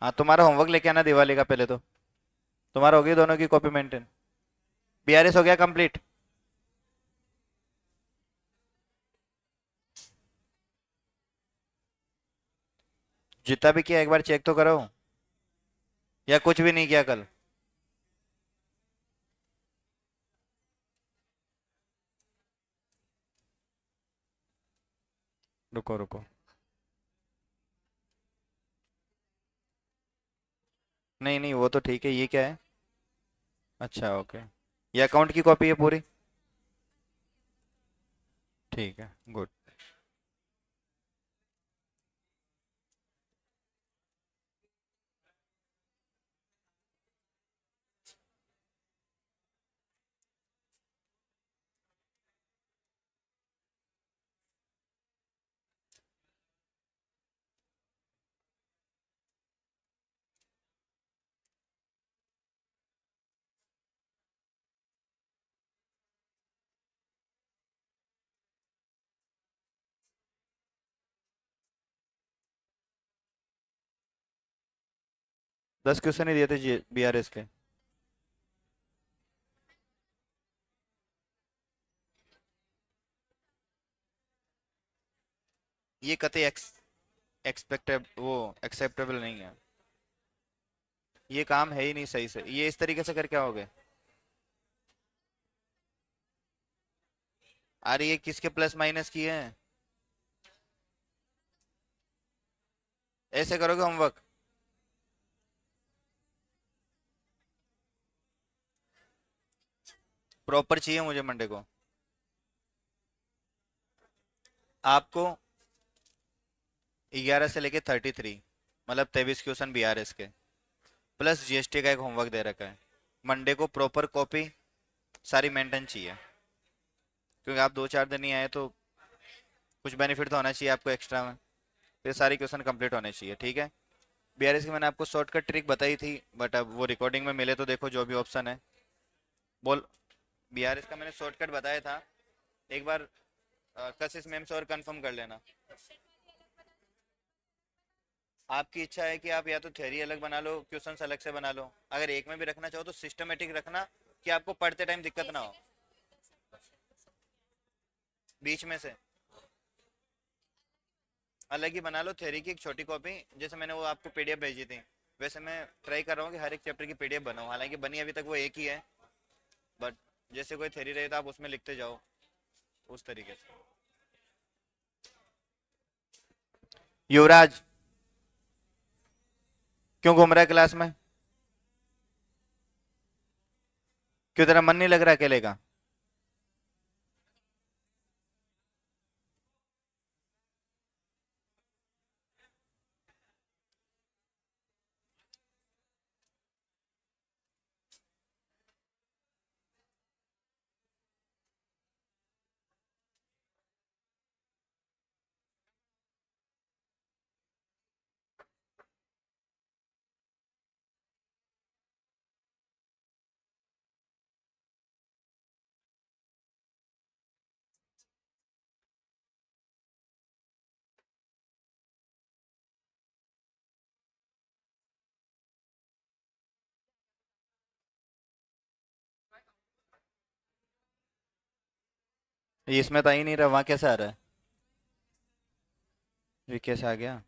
S1: हाँ तुम्हारा होमवर्क लेके आना दिवाली का पहले तो। तुम्हारा होगी दोनों की कॉपी मेंटेन। बीआरएस हो गया कंप्लीट। जितना भी किया एक बार चेक तो करो। या कुछ भी नहीं किया कल। रुको रुको। नहीं नहीं वो तो ठीक है, ये क्या है? अच्छा ओके। ये अकाउंट की कॉपी है पूरी। ठीक है गुड। 10 क्वेश्चन ही दिए थे बीआरएस के। ये कतई एक्सपेक्टेड वो एक्सेप्टेबल नहीं है। ये काम है ही नहीं सही से, ये इस तरीके से कर क्या हो गए? अरे ये किसके प्लस माइनस किए हैं? ऐसे करोगे होमवर्क? प्रॉपर चाहिए मुझे मंडे को। आपको 11 से लेके 33, मतलब 23 क्वेश्चन बीआरएस के, प्लस जीएसटी का एक होमवर्क दे रखा है। मंडे को प्रॉपर कॉपी सारी मेंटेन चाहिए, क्योंकि आप 2 4 दिन ही आए तो कुछ बेनिफिट तो होना चाहिए आपको एक्स्ट्रा में। तो ये सारी क्वेश्चन कंप्लीट होने चाहिए, ठीक है। बीआरएस की मैंने आपको शॉर्टकट ट्रिक बताई थी, बट अब वो रिकॉर्डिंग में मिले तो देखो जो भी ऑप्शन है। बोल। बीआरएस का मैंने शॉर्टकट बताया था, एक बार कशिश मैम से और कंफर्म कर लेना। आपकी इच्छा है कि आप या तो थ्योरी अलग बना लो, क्वेश्चंस अलग से बना लो। अगर एक में भी रखना चाहो तो सिस्टमेटिक रखना, कि आपको पढ़ते टाइम दिक्कत ना हो। बीच में से अलग ही बना लो, थ्योरी की एक छोटी कॉपी, जैसे मैंने वो आपको पीडीएफ भेजी थी। वैसे मैं ट्राई कर रहा हूँ कि हर एक चैप्टर की पीडीएफ बनाऊँ, हालांकि बनी अभी तक वो एक ही है, बट जैसे कोई थ्योरी रहे तो आप उसमें लिखते जाओ, उस तरीके से। युवराज, क्यों घूम रहा है क्लास में? क्यों तेरा मन नहीं लग रहा अकेले का? ये इसमें तो आ ही नहीं रहा, वहां कैसे आ रहा है? ये कैसे आ गया?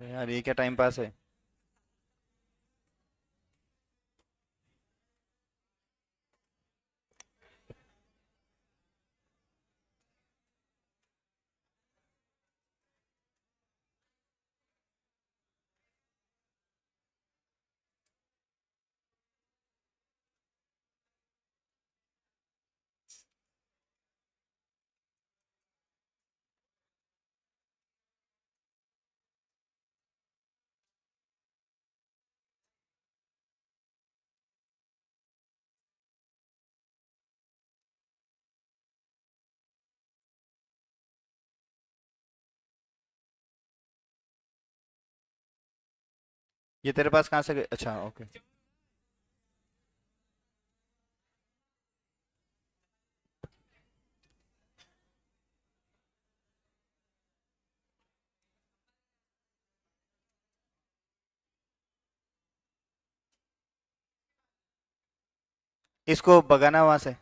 S1: यार ये क्या टाइम पास है? ये तेरे पास कहाँ से गए? अच्छा ओके। इसको भगाना वहां से,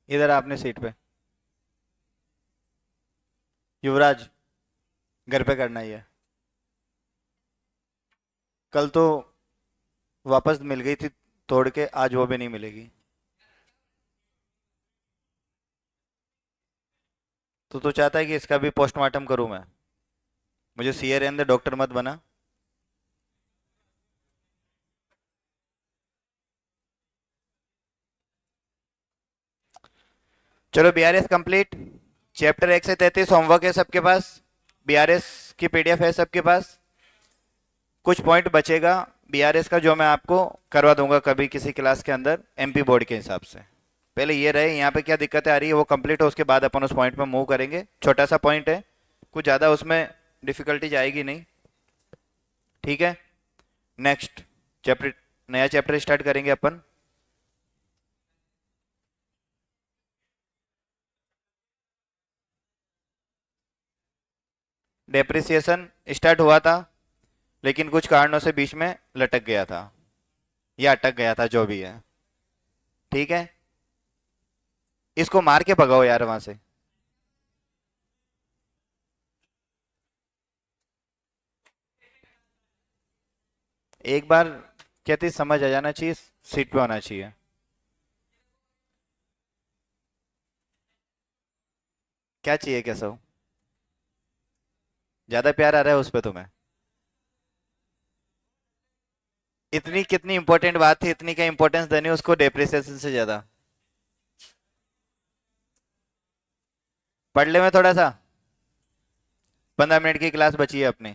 S1: इधर आपने सीट पे। युवराज, घर पे करना ही है। कल तो वापस मिल गई थी तोड़ के, आज वो भी नहीं मिलेगी। तो चाहता है कि इसका भी पोस्टमार्टम करूं मैं? मुझे सीए रहने दे, डॉक्टर मत बना। चलो बीआरएस कंप्लीट। चैप्टर 1 से 33 होमवर्क है सबके पास। बीआरएस की पीडीएफ है सबके पास। कुछ पॉइंट बचेगा बीआरएस का जो मैं आपको करवा दूंगा कभी किसी क्लास के अंदर एमपी बोर्ड के हिसाब से। पहले ये रहे, यहाँ पे क्या दिक्कतें आ रही है वो कंप्लीट हो, उसके बाद अपन उस पॉइंट पे मूव करेंगे। छोटा सा पॉइंट है, कुछ ज़्यादा उसमें डिफिकल्टीज आएगी नहीं। ठीक है, नेक्स्ट चैप्टर, नया चैप्टर स्टार्ट करेंगे अपन। डेप्रिसिएशन स्टार्ट हुआ था लेकिन कुछ कारणों से बीच में लटक गया था या अटक गया था, जो भी है। ठीक है, इसको मार के भगाओ यार वहां से। एक बार कहती समझ आ जाना चाहिए, सीट पे होना चाहिए। क्या चाहिए कैसा? ज्यादा प्यार आ रहा है उस पे तुम्हें? इतनी कितनी इंपॉर्टेंट बात थी, इतनी क्या इंपॉर्टेंस देनी उसको डेप्रिसिएशन से ज्यादा? पढ़ ले में थोड़ा सा, 15 मिनट की क्लास बची है अपनी।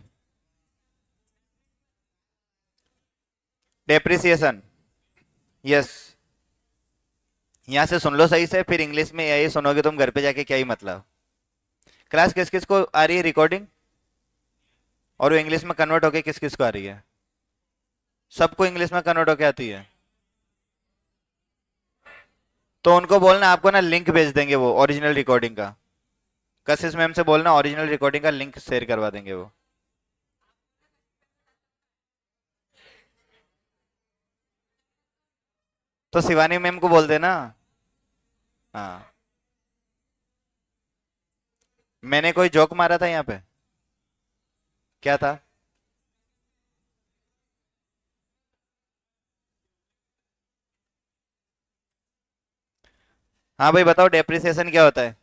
S1: Depreciation, yes. यहाँ से सुन लो सही से, फिर इंग्लिश में यही सुनोगे तुम घर पे जाके, क्या ही मतलब। क्लास किस किस को आ रही है रिकॉर्डिंग, और वो इंग्लिश में कन्वर्ट होके किस किस को आ रही है? सबको इंग्लिश में कन्वर्ट होके आती है। तो उनको बोलना आपको ना लिंक भेज देंगे वो ओरिजिनल रिकॉर्डिंग का। कशिश मैम से बोलना ओरिजिनल रिकॉर्डिंग का लिंक शेयर करवा देंगे वो। तो शिवानी मैम को बोल देना। हाँ, मैंने कोई जोक मारा था यहाँ पे? क्या था? हाँ भाई बताओ, डेप्रिसिएशन क्या होता है?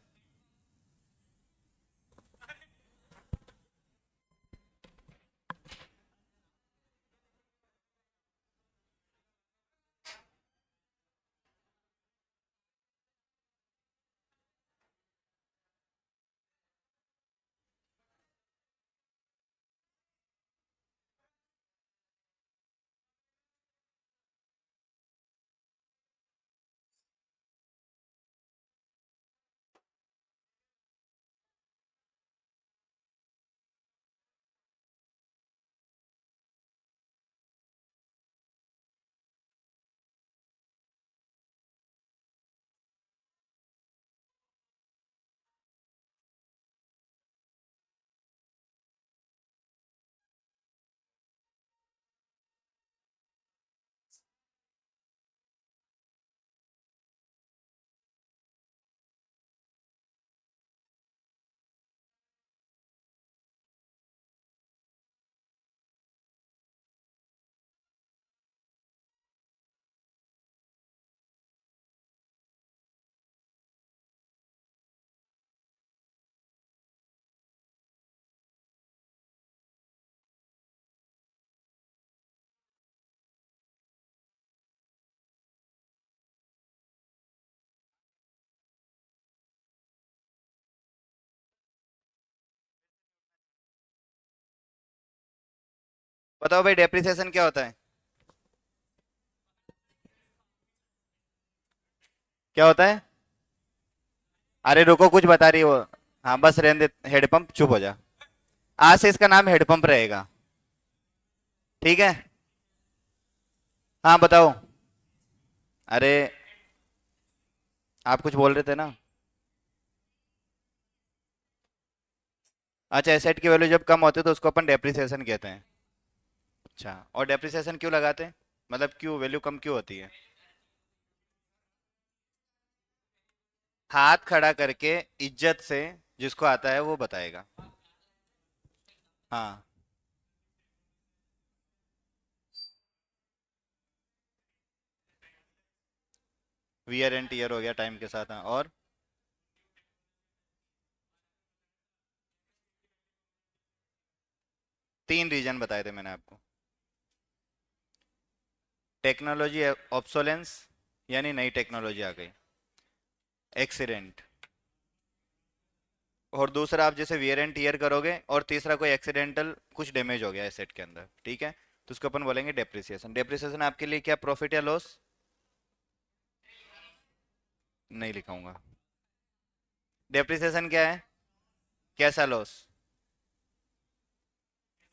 S1: बताओ भाई, डेप्रिसिएशन क्या होता है? क्या होता है? अरे रुको, कुछ बता रही है वो। हाँ बस रहने दे, हेडपंप, चुप हो जा। आज से इसका नाम हेडपंप रहेगा। ठीक है। हाँ बताओ। अरे आप कुछ बोल रहे थे ना। अच्छा, एसेट की वैल्यू जब कम होती है तो उसको अपन डेप्रिसिएशन कहते हैं। अच्छा, और डेप्रिसिएशन क्यों लगाते हैं, मतलब क्यों वैल्यू कम क्यों होती है? हाथ खड़ा करके इज्जत से जिसको आता है वो बताएगा। हाँ। वियर एंड टीयर हो गया टाइम के साथ, हाँ, और? तीन रीजन बताए थे मैंने आपको। टेक्नोलॉजी ऑब्सोलेंस, यानी नई टेक्नोलॉजी आ गई। एक्सीडेंट। और दूसरा आप जैसे वियर एंड टीयर करोगे, और तीसरा कोई एक्सीडेंटल कुछ डैमेज हो गया एसेट के अंदर, ठीक है, तो उसको अपन बोलेंगे डेप्रिसिएशन। डेप्रिसिएशन आपके लिए क्या प्रॉफिट या लॉस? नहीं लिखाऊंगा। डेप्रिसिएशन क्या है? कैसा लॉस?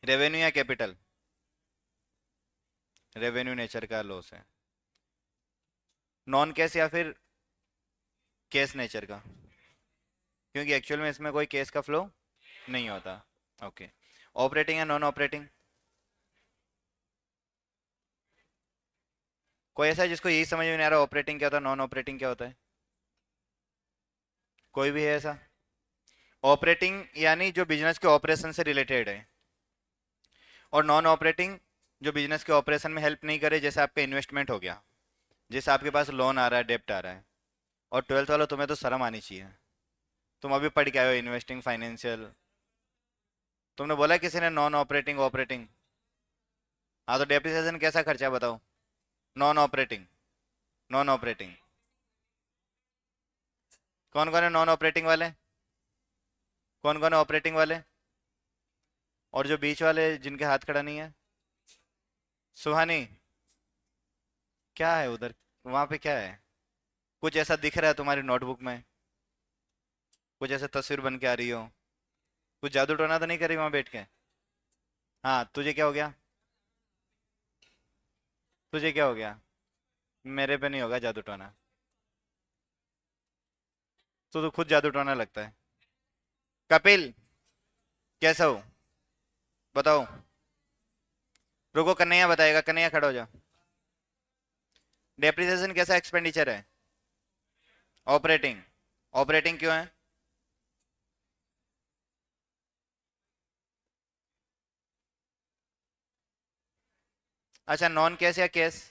S1: रेवेन्यू या कैपिटल? रेवेन्यू नेचर का लॉस है। नॉन कैश या फिर कैश नेचर का? क्योंकि एक्चुअल में इसमें कोई कैश का फ्लो नहीं होता। ओके। ऑपरेटिंग या नॉन ऑपरेटिंग? कोई ऐसा है जिसको यही समझ में नहीं आ रहा ऑपरेटिंग क्या होता है, नॉन ऑपरेटिंग क्या होता है? कोई भी है ऐसा? ऑपरेटिंग यानी जो बिजनेस के ऑपरेशन से रिलेटेड है, और नॉन ऑपरेटिंग जो बिजनेस के ऑपरेशन में हेल्प नहीं करे, जैसे आपका इन्वेस्टमेंट हो गया, जैसे आपके पास लोन आ रहा है, डेप्ट आ रहा है। और ट्वेल्थ वालों, तुम्हें तो शर्म आनी चाहिए। तुम अभी पढ़ के आए हो इन्वेस्टिंग फाइनेंशियल। तुमने बोला किसी ने नॉन ऑपरेटिंग ऑपरेटिंग? हाँ, तो डेप्रिसिएशन कैसा खर्चा है बताओ? Non operating. Non operating. कौन कौन है नॉन ऑपरेटिंग वाले? कौन कौन है ऑपरेटिंग वाले? और जो बीच वाले जिनके हाथ खड़ा नहीं है? सुहानी। क्या है उधर? वहां पे क्या है? कुछ ऐसा दिख रहा है तुम्हारी नोटबुक में? कुछ ऐसा तस्वीर बन के आ रही हो? कुछ जादू टोना तो नहीं कर रही वहां बैठ के? हाँ, तुझे क्या हो गया? तुझे क्या हो गया? मेरे पे नहीं होगा जादू टोना। तू तो खुद जादू टोना लगता है। कपिल, कैसा हो? बताओ। रुको, कन्हैया बताएगा, कन्हैया खड़ा हो जा। डेप्रिसिएशन कैसा एक्सपेंडिचर है? ऑपरेटिंग। ऑपरेटिंग क्यों है? अच्छा, नॉन कैश या कैश?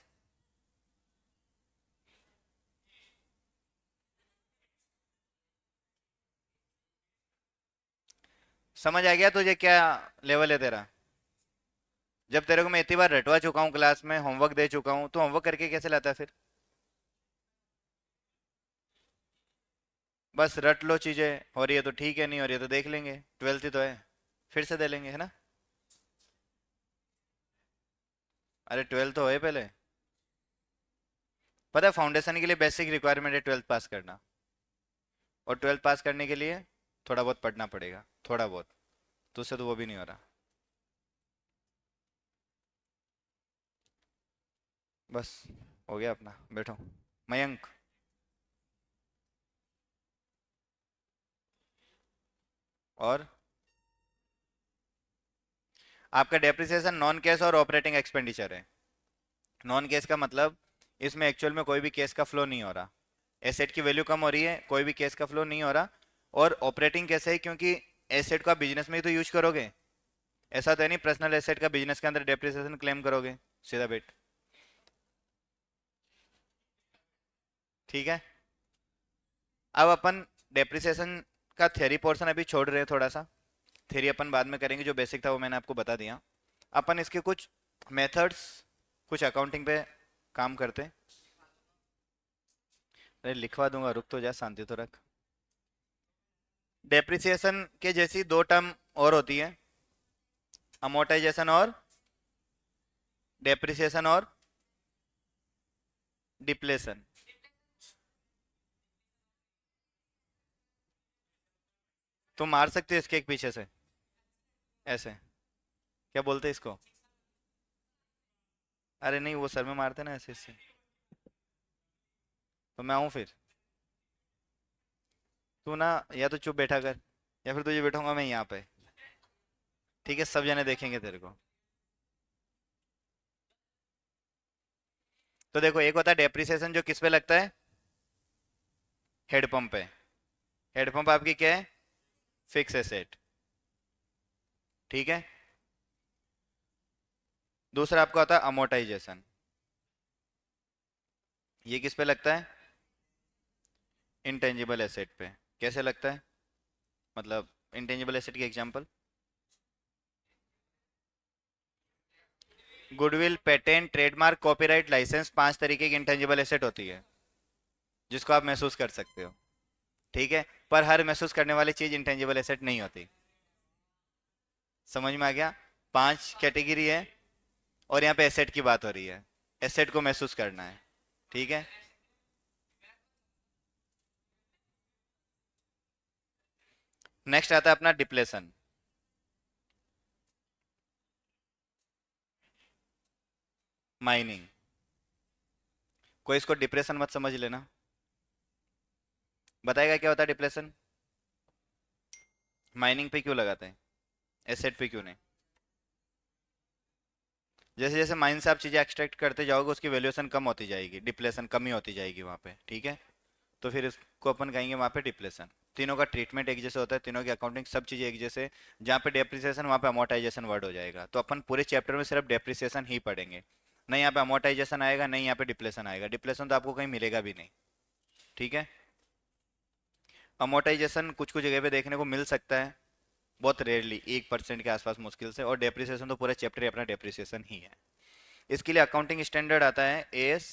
S1: समझ आ गया तुझे क्या लेवल है तेरा? जब तेरे को मैं इतनी बार रटवा चुका हूँ, क्लास में होमवर्क दे चुका हूँ, तो होमवर्क करके कैसे लाता है फिर? बस रट लो चीजें, हो रही है तो ठीक है, नहीं हो रही है तो देख लेंगे, ट्वेल्थ ही तो है, फिर से दे लेंगे, है ना? अरे ट्वेल्थ तो है पहले। पता है, फाउंडेशन के लिए बेसिक रिक्वायरमेंट है ट्वेल्थ पास करना। और ट्वेल्थ पास करने के लिए थोड़ा बहुत पढ़ना पड़ेगा, थोड़ा बहुत। तुझसे तो वो भी नहीं हो रहा। बस, हो गया अपना, बैठो। मयंक। और आपका डेप्रिसिएशन नॉन कैश और ऑपरेटिंग एक्सपेंडिचर है। नॉन कैश का मतलब इसमें एक्चुअल में कोई भी कैश का फ्लो नहीं हो रहा। एसेट की वैल्यू कम हो रही है, कोई भी कैश का फ्लो नहीं हो रहा। और ऑपरेटिंग कैसे है, क्योंकि एसेट का बिजनेस में ही तो यूज करोगे। ऐसा तो है नहीं पर्सनल एसेट का बिजनेस के अंदर डेप्रिसिएशन क्लेम करोगे, सीधा बेट। ठीक है। अब अपन डेप्रिसिएशन का थ्योरी पोर्शन अभी छोड़ रहे हैं थोड़ा सा। थ्योरी अपन बाद में करेंगे, जो बेसिक था वो मैंने आपको बता दिया। अपन इसके कुछ मेथड्स, कुछ अकाउंटिंग पे काम करते हैं। अरे लिखवा दूंगा, रुक तो जा, शांति तो रख। डेप्रिसिएशन के जैसी दो टर्म और होती है, अमोर्टाइजेशन और डेप्रिसिएशन और डिप्लेशन। तुम मार सकते हो इसके एक पीछे से, ऐसे। क्या बोलते हैं इसको? अरे नहीं, वो सर में मारते ना ऐसे ऐसे। तो मैं आऊँ फिर? तू ना, या तो चुप बैठा कर, या फिर तुझे बैठाऊंगा मैं यहाँ पे। ठीक है, सब जने देखेंगे तेरे को। तो देखो, एक होता है डेप्रिसिएशन जो किस पे लगता है? हेड पंप पे। हेड पंप आपकी क्या है? Fix asset. ठीक है। दूसरा आपका होता है अमोर्टाइजेशन। ये किस पे लगता है? इंटेंजिबल एसेट पे। कैसे लगता है? मतलब इंटेंजिबल एसेट की example? Goodwill, patent, trademark, copyright, licence, 5 तरीके की इंटेंजिबल एसेट होती है जिसको आप महसूस कर सकते हो। ठीक है। पर हर महसूस करने वाली चीज इंटेंजिबल एसेट नहीं होती। समझ में आ गया? 5 कैटेगरी है, और यहाँ पे एसेट की बात हो रही है। एसेट को महसूस करना है। ठीक है। नेक्स्ट आता है अपना डिप्लेशन। माइनिंग। कोई इसको डिप्रेशन मत समझ लेना। बताएगा क्या होता है डिप्लेशन? माइनिंग पे क्यों लगाते हैं, एसेट पे क्यों नहीं? जैसे जैसे माइन से आप चीजें एक्सट्रैक्ट करते जाओगे, उसकी वैल्यूएशन कम होती जाएगी, डिप्लेशन कमी होती जाएगी वहां पे। ठीक है। तो फिर इसको अपन कहेंगे वहां पे डिप्लेशन। तीनों का ट्रीटमेंट एक जैसे होता है, तीनों की अकाउंटिंग सब चीजें एक जैसे। जहाँ पे डेप्रिसिएशन वहाँ पे अमोर्टाइजेशन वर्ड हो जाएगा, तो अपन पूरे चैप्टर में सिर्फ डेप्रिसिएशन ही पढ़ेंगे। नहीं यहाँ पे अमोर्टाइजेशन आएगा, नहीं यहाँ पे डिप्लेशन आएगा। डिप्लेशन तो आपको कहीं मिलेगा भी नहीं। ठीक है। अमोर्टाइजेशन कुछ कुछ जगह पे देखने को मिल सकता है, बहुत रेयरली, 1% के आसपास मुश्किल से। और डेप्रिसिएशन तो पूरा चैप्टर ही अपना डेप्रिसिएशन ही है। इसके लिए अकाउंटिंग स्टैंडर्ड आता है AS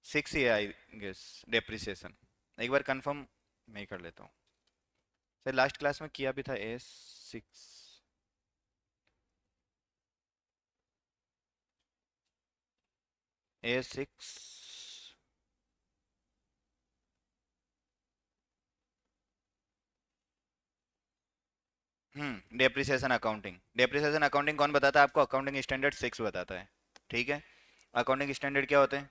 S1: 6 ही है आई गेस, डेप्रिसिएशन। एक बार कंफर्म मैं कर लेता हूँ। सर लास्ट क्लास में किया भी था AS 6। AS 6। Depreciation accounting. Depreciation accounting कौन बताता है आपको? अकाउंटिंग स्टैंडर्ड 6 बताता है। ठीक है। अकाउंटिंग स्टैंडर्ड क्या होते हैं?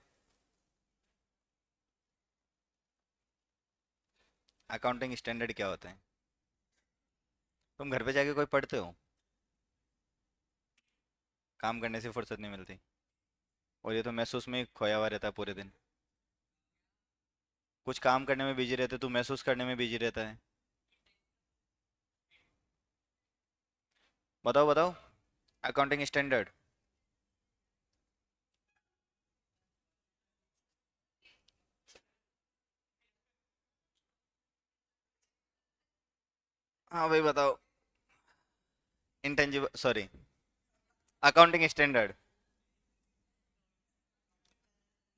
S1: अकाउंटिंग स्टैंडर्ड क्या होते हैं? तुम घर पे जाके कोई पढ़ते हो? काम करने से फुर्सत नहीं मिलती, और ये तो महसूस में ही खोया हुआ रहता है पूरे दिन। कुछ काम करने में बिजी रहते, तू महसूस करने में बिजी रहता है। बताओ बताओ। Accounting standard. हाँ भाई बताओ। Intangible, sorry, accounting standard.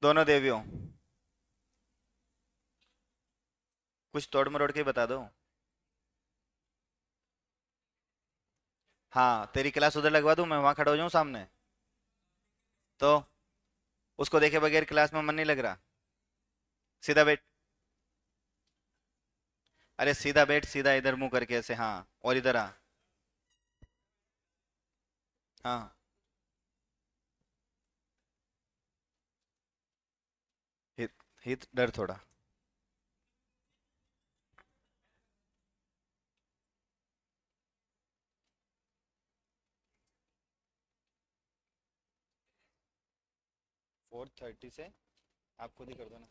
S1: दोनों देवियों। कुछ तोड़ मरोड़ के बता दो। हाँ, तेरी क्लास उधर लगवा दूं, मैं वहां खड़ा हो जाऊं सामने? तो उसको देखे बगैर क्लास में मन नहीं लग रहा? सीधा बैठ। अरे सीधा बैठ, सीधा इधर मुंह करके ऐसे, हाँ। और इधर आ। हाँ। हित, हित डर थोड़ा। फोर थर्टी से आप खुद ही कर दो ना।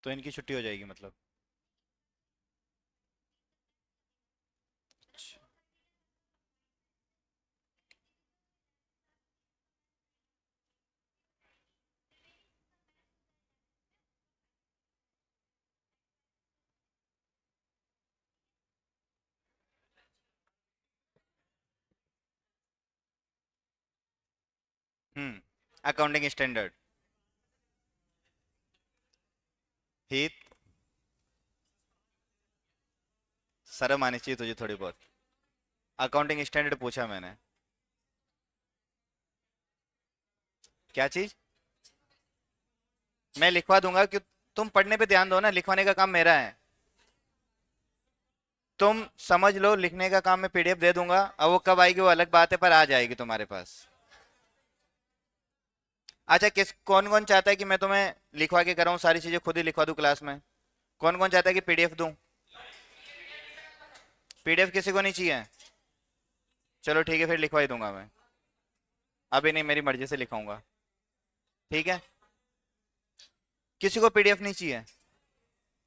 S1: तो इनकी छुट्टी हो जाएगी मतलब? अच्छा। Accounting standard. हित, शर्म आनी चाहिए तुझे थोड़ी बहुत। अकाउंटिंग स्टैंडर्ड पूछा मैंने। क्या चीज? मैं लिखवा दूंगा कि तुम पढ़ने पे ध्यान दो ना, लिखवाने का काम मेरा है। तुम समझ लो, लिखने का काम मैं पीडीएफ दे दूंगा, अब वो कब आएगी वो अलग बात है, पर आ जाएगी तुम्हारे पास। अच्छा, किस कौन कौन चाहता है कि मैं तुम्हें लिखवा के कराऊं, सारी चीजें खुद ही लिखवा दूं क्लास में? कौन कौन चाहता है कि पीडीएफ दूं? पीडीएफ किसी को नहीं चाहिए? चलो ठीक है, फिर लिखवा ही दूंगा मैं। अभी नहीं, मेरी मर्जी से लिखाऊंगा। ठीक है, किसी को पीडीएफ नहीं चाहिए?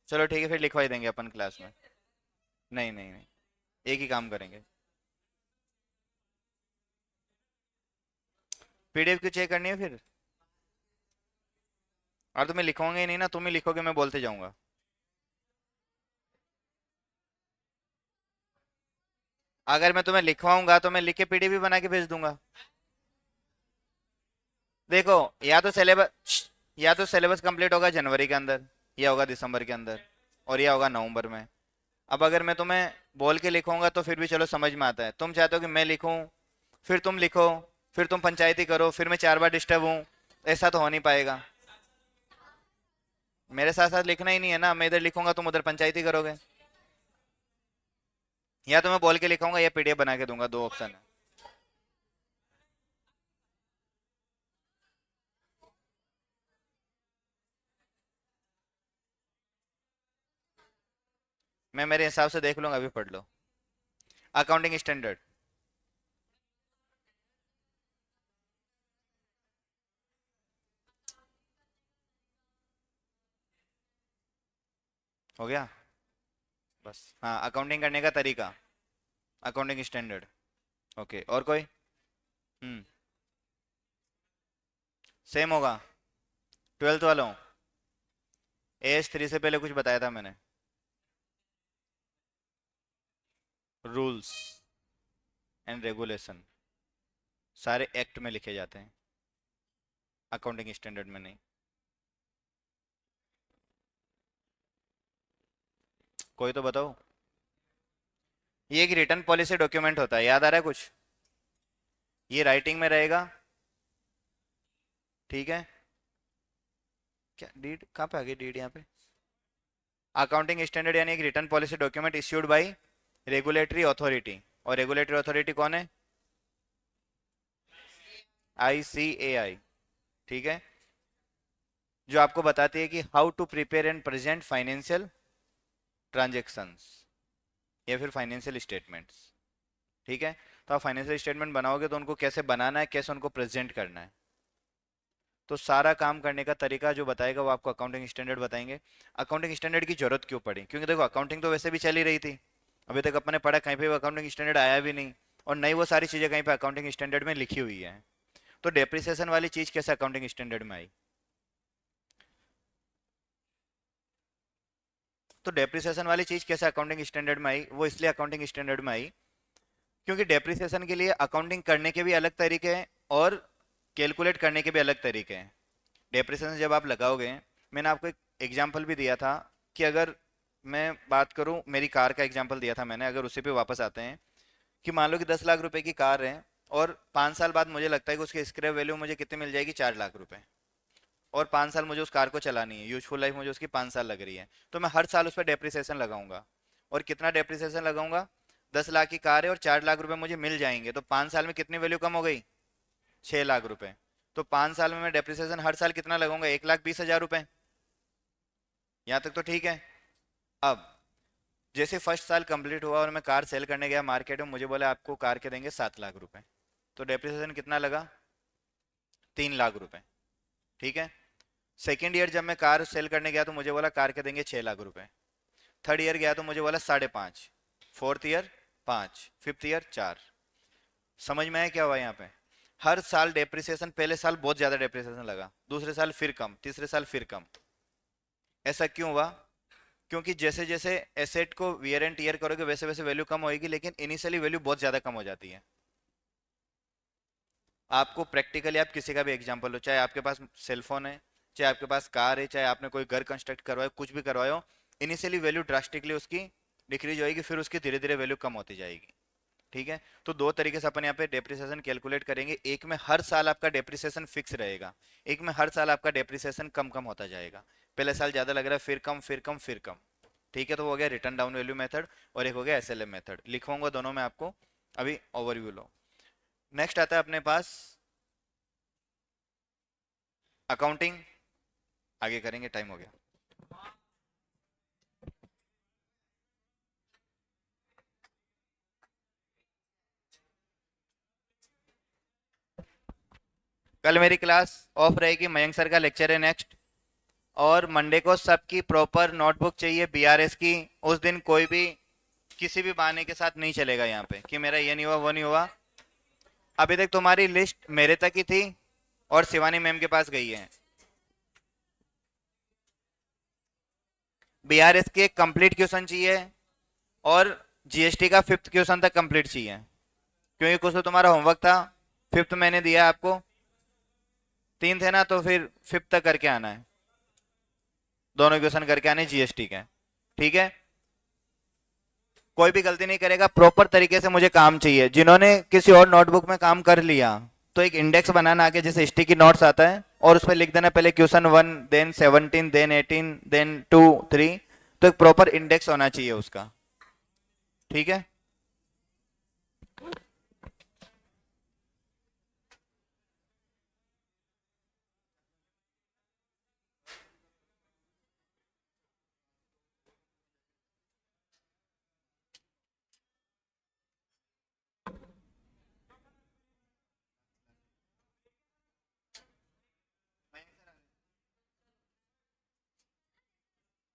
S1: चलो ठीक है, फिर लिखवा ही देंगे अपन क्लास में। नहीं नहीं नहीं, एक ही काम करेंगे। पीडीएफ क्यों चेक करनी है फिर? और तुम्हें लिखवाऊंगा ही नहीं ना, तुम ही लिखोगे, मैं बोलते जाऊंगा। अगर मैं तुम्हें लिखवाऊंगा तो मैं लिख के पीडीएफ भी बना के भेज दूंगा। देखो, या तो सिलेबस कंप्लीट होगा जनवरी के अंदर, या होगा दिसंबर के अंदर, और या होगा नवंबर में। अब अगर मैं तुम्हें बोल के लिखूंगा तो फिर भी चलो समझ में आता है, तुम चाहते हो कि मैं लिखूं, फिर तुम लिखो, फिर तुम पंचायती करो, फिर मैं 4 बार डिस्टर्ब हूं। ऐसा तो हो नहीं पाएगा। मेरे साथ साथ लिखना ही नहीं है ना, मैं इधर लिखूंगा तुम उधर पंचायती करोगे। या तो मैं बोल के लिखाऊंगा या पीडीएफ बना के दूंगा, दो ऑप्शन है। मैं मेरे हिसाब से देख लूंगा, अभी पढ़ लो। Accounting standard. हो गया? बस हाँ, अकाउंटिंग करने का तरीका, अकाउंटिंग स्टैंडर्ड। ओके, और कोई? सेम होगा। 12th वालों, AS3 से पहले कुछ बताया था मैंने? रूल्स एंड रेगुलेशन सारे एक्ट में लिखे जाते हैं, अकाउंटिंग स्टैंडर्ड में नहीं। कोई तो बताओ। ये एक रिटर्न पॉलिसी डॉक्यूमेंट होता है, याद आ रहा है कुछ? ये राइटिंग में रहेगा। ठीक है। क्या डीड कहाँ पे आ गई? डीड यहाँ पे। अकाउंटिंग स्टैंडर्ड यानी एक return policy document issued by regulatory authority. और रेगुलेटरी अथॉरिटी कौन है? ICAI। ठीक है, जो आपको बताती है कि how to prepare and present financial transactions, या फिर फाइनेंशियल स्टेटमेंट्स। ठीक है, तो आप फाइनेंशियल स्टेटमेंट बनाओगे तो उनको कैसे बनाना है, कैसे उनको प्रेजेंट करना है, तो सारा काम करने का तरीका जो बताएगा वो आपको अकाउंटिंग स्टैंडर्ड बताएंगे। अकाउंटिंग स्टैंडर्ड की जरूरत क्यों पड़ी? क्योंकि देखो, अकाउंटिंग तो वैसे भी चल ही रही थी, अभी तक अपने पढ़ा कहीं पे अकाउंटिंग स्टैंडर्ड आया भी नहीं, और नई वो सारी चीजें कहीं पे अकाउंटिंग स्टैंडर्ड में लिखी हुई है। तो डेप्रिसिएशन वाली चीज कैसे अकाउंटिंग स्टैंडर्ड में आई? तो डेप्रिसिएशन वाली चीज कैसे अकाउंटिंग स्टैंडर्ड में आई? वो इसलिए अकाउंटिंग स्टैंडर्ड में आई क्योंकि डेप्रिसिएशन के लिए अकाउंटिंग करने के भी अलग तरीके हैं, और कैलकुलेट करने के भी अलग तरीके हैं। डेप्रिसिएशन जब आप लगाओगे, मैंने आपको एक एग्जांपल भी दिया था कि अगर मैं बात करूं, मेरी कार का एग्जांपल दिया था मैंने, अगर उसी पे वापस आते हैं, कि मान लो कि 10 लाख रुपए की कार है, और 5 साल बाद मुझे लगता है कि उसकी स्क्रैप वैल्यू मुझे कितनी मिल जाएगी? 4 लाख रुपए। और 5 साल मुझे उस कार को चलानी है, यूजफुल लाइफ मुझे उसकी 5 साल लग रही है, तो मैं हर साल उस पर डेप्रिसिएशन लगाऊंगा। और कितना डेप्रिसिएशन लगाऊंगा? 10 लाख की कार है और 4 लाख रुपए मुझे मिल जाएंगे, तो 5 साल में कितनी वैल्यू कम हो गई? 6 लाख रुपए। तो 5 साल में मैं डेप्रिसिएशन हर साल कितना लगाऊंगा? 1,20,000 रुपए। यहाँ तक तो ठीक है। अब जैसे फर्स्ट साल कंप्लीट हुआ और मैं कार सेल करने गया मार्केट में, मुझे बोला आपको कार के देंगे 7 लाख रुपए, तो डेप्रिसिएशन कितना लगा? 3 लाख रुपए। ठीक है। सेकेंड ईयर जब मैं कार सेल करने गया तो मुझे बोला कार के देंगे 6 लाख रुपए। थर्ड ईयर गया तो मुझे बोला 5.5। Fourth year 5, fifth year 4। समझ में आया क्या हुआ यहाँ पे? हर साल डेप्रिसिएशन, पहले साल बहुत ज्यादा डेप्रिसिएशन लगा, दूसरे साल फिर कम, तीसरे साल फिर कम। ऐसा क्यों हुआ? क्योंकि जैसे जैसे एसेट को वियर एंड टीयर करोगे वैसे वैसे वैल्यू कम होगी, लेकिन इनिशियली वैल्यू बहुत ज्यादा कम हो जाती है। आपको प्रैक्टिकली, आप किसी का भी एग्जांपल लो, चाहे आपके पास सेलफोन है, चाहे आपके पास कार है, चाहे आपने कोई घर कंस्ट्रक्ट करवाया, कुछ भी करवाया हो, इनिशियली वैल्यू ड्रास्टिकली उसकी डिक्रीज होगी, फिर उसकी धीरे धीरे वैल्यू कम होती जाएगी। ठीक है, तो दो तरीके से अपन यहाँ पे डेप्रिसिएशन कैलकुलेट करेंगे। एक में हर साल आपका डेप्रिसिएशन फिक्स रहेगा, एक में हर साल आपका डेप्रिसिएशन कम कम होता जाएगा। पहले साल ज्यादा लग रहा है, फिर कम फिर कम फिर कम। ठीक है, तो वो हो गया रिटर्न डाउन वैल्यू मेथड और एक हो गया एसएलएम मेथड। लिखवाऊंगा दोनों में आपको, अभी ओवरव्यू लो। नेक्स्ट आता है अपने पास अकाउंटिंग, आगे करेंगे, टाइम हो गया। कल मेरी क्लास ऑफ रहेगी, मयंक सर का लेक्चर है नेक्स्ट, और मंडे को सबकी प्रॉपर नोटबुक चाहिए बीआरएस की। उस दिन कोई भी किसी भी बहाने के साथ नहीं चलेगा यहाँ पे कि मेरा ये नहीं हुआ वो नहीं हुआ। अभी तक तुम्हारी लिस्ट मेरे तक ही थी और शिवानी मैम के पास गई है। बीआरएस के कंप्लीट क्वेश्चन चाहिए और जीएसटी का 5th क्वेश्चन तक कंप्लीट चाहिए, क्योंकि कुछ तो तुम्हारा होमवर्क था, 5th मैंने दिया आपको, 3 थे ना, तो फिर 5th तक करके आना है, दोनों क्वेश्चन करके आने जीएसटी के। ठीक है, कोई भी गलती नहीं करेगा, प्रॉपर तरीके से मुझे काम चाहिए। जिन्होंने किसी और नोटबुक में काम कर लिया तो एक इंडेक्स बनाना आगे, जैसे स्टिकी नोट्स आता है, और उस पर लिख देना पहले क्वेश्चन 1, देन 17, देन 18, देन 2, 3, तो एक प्रॉपर इंडेक्स होना चाहिए उसका। ठीक है।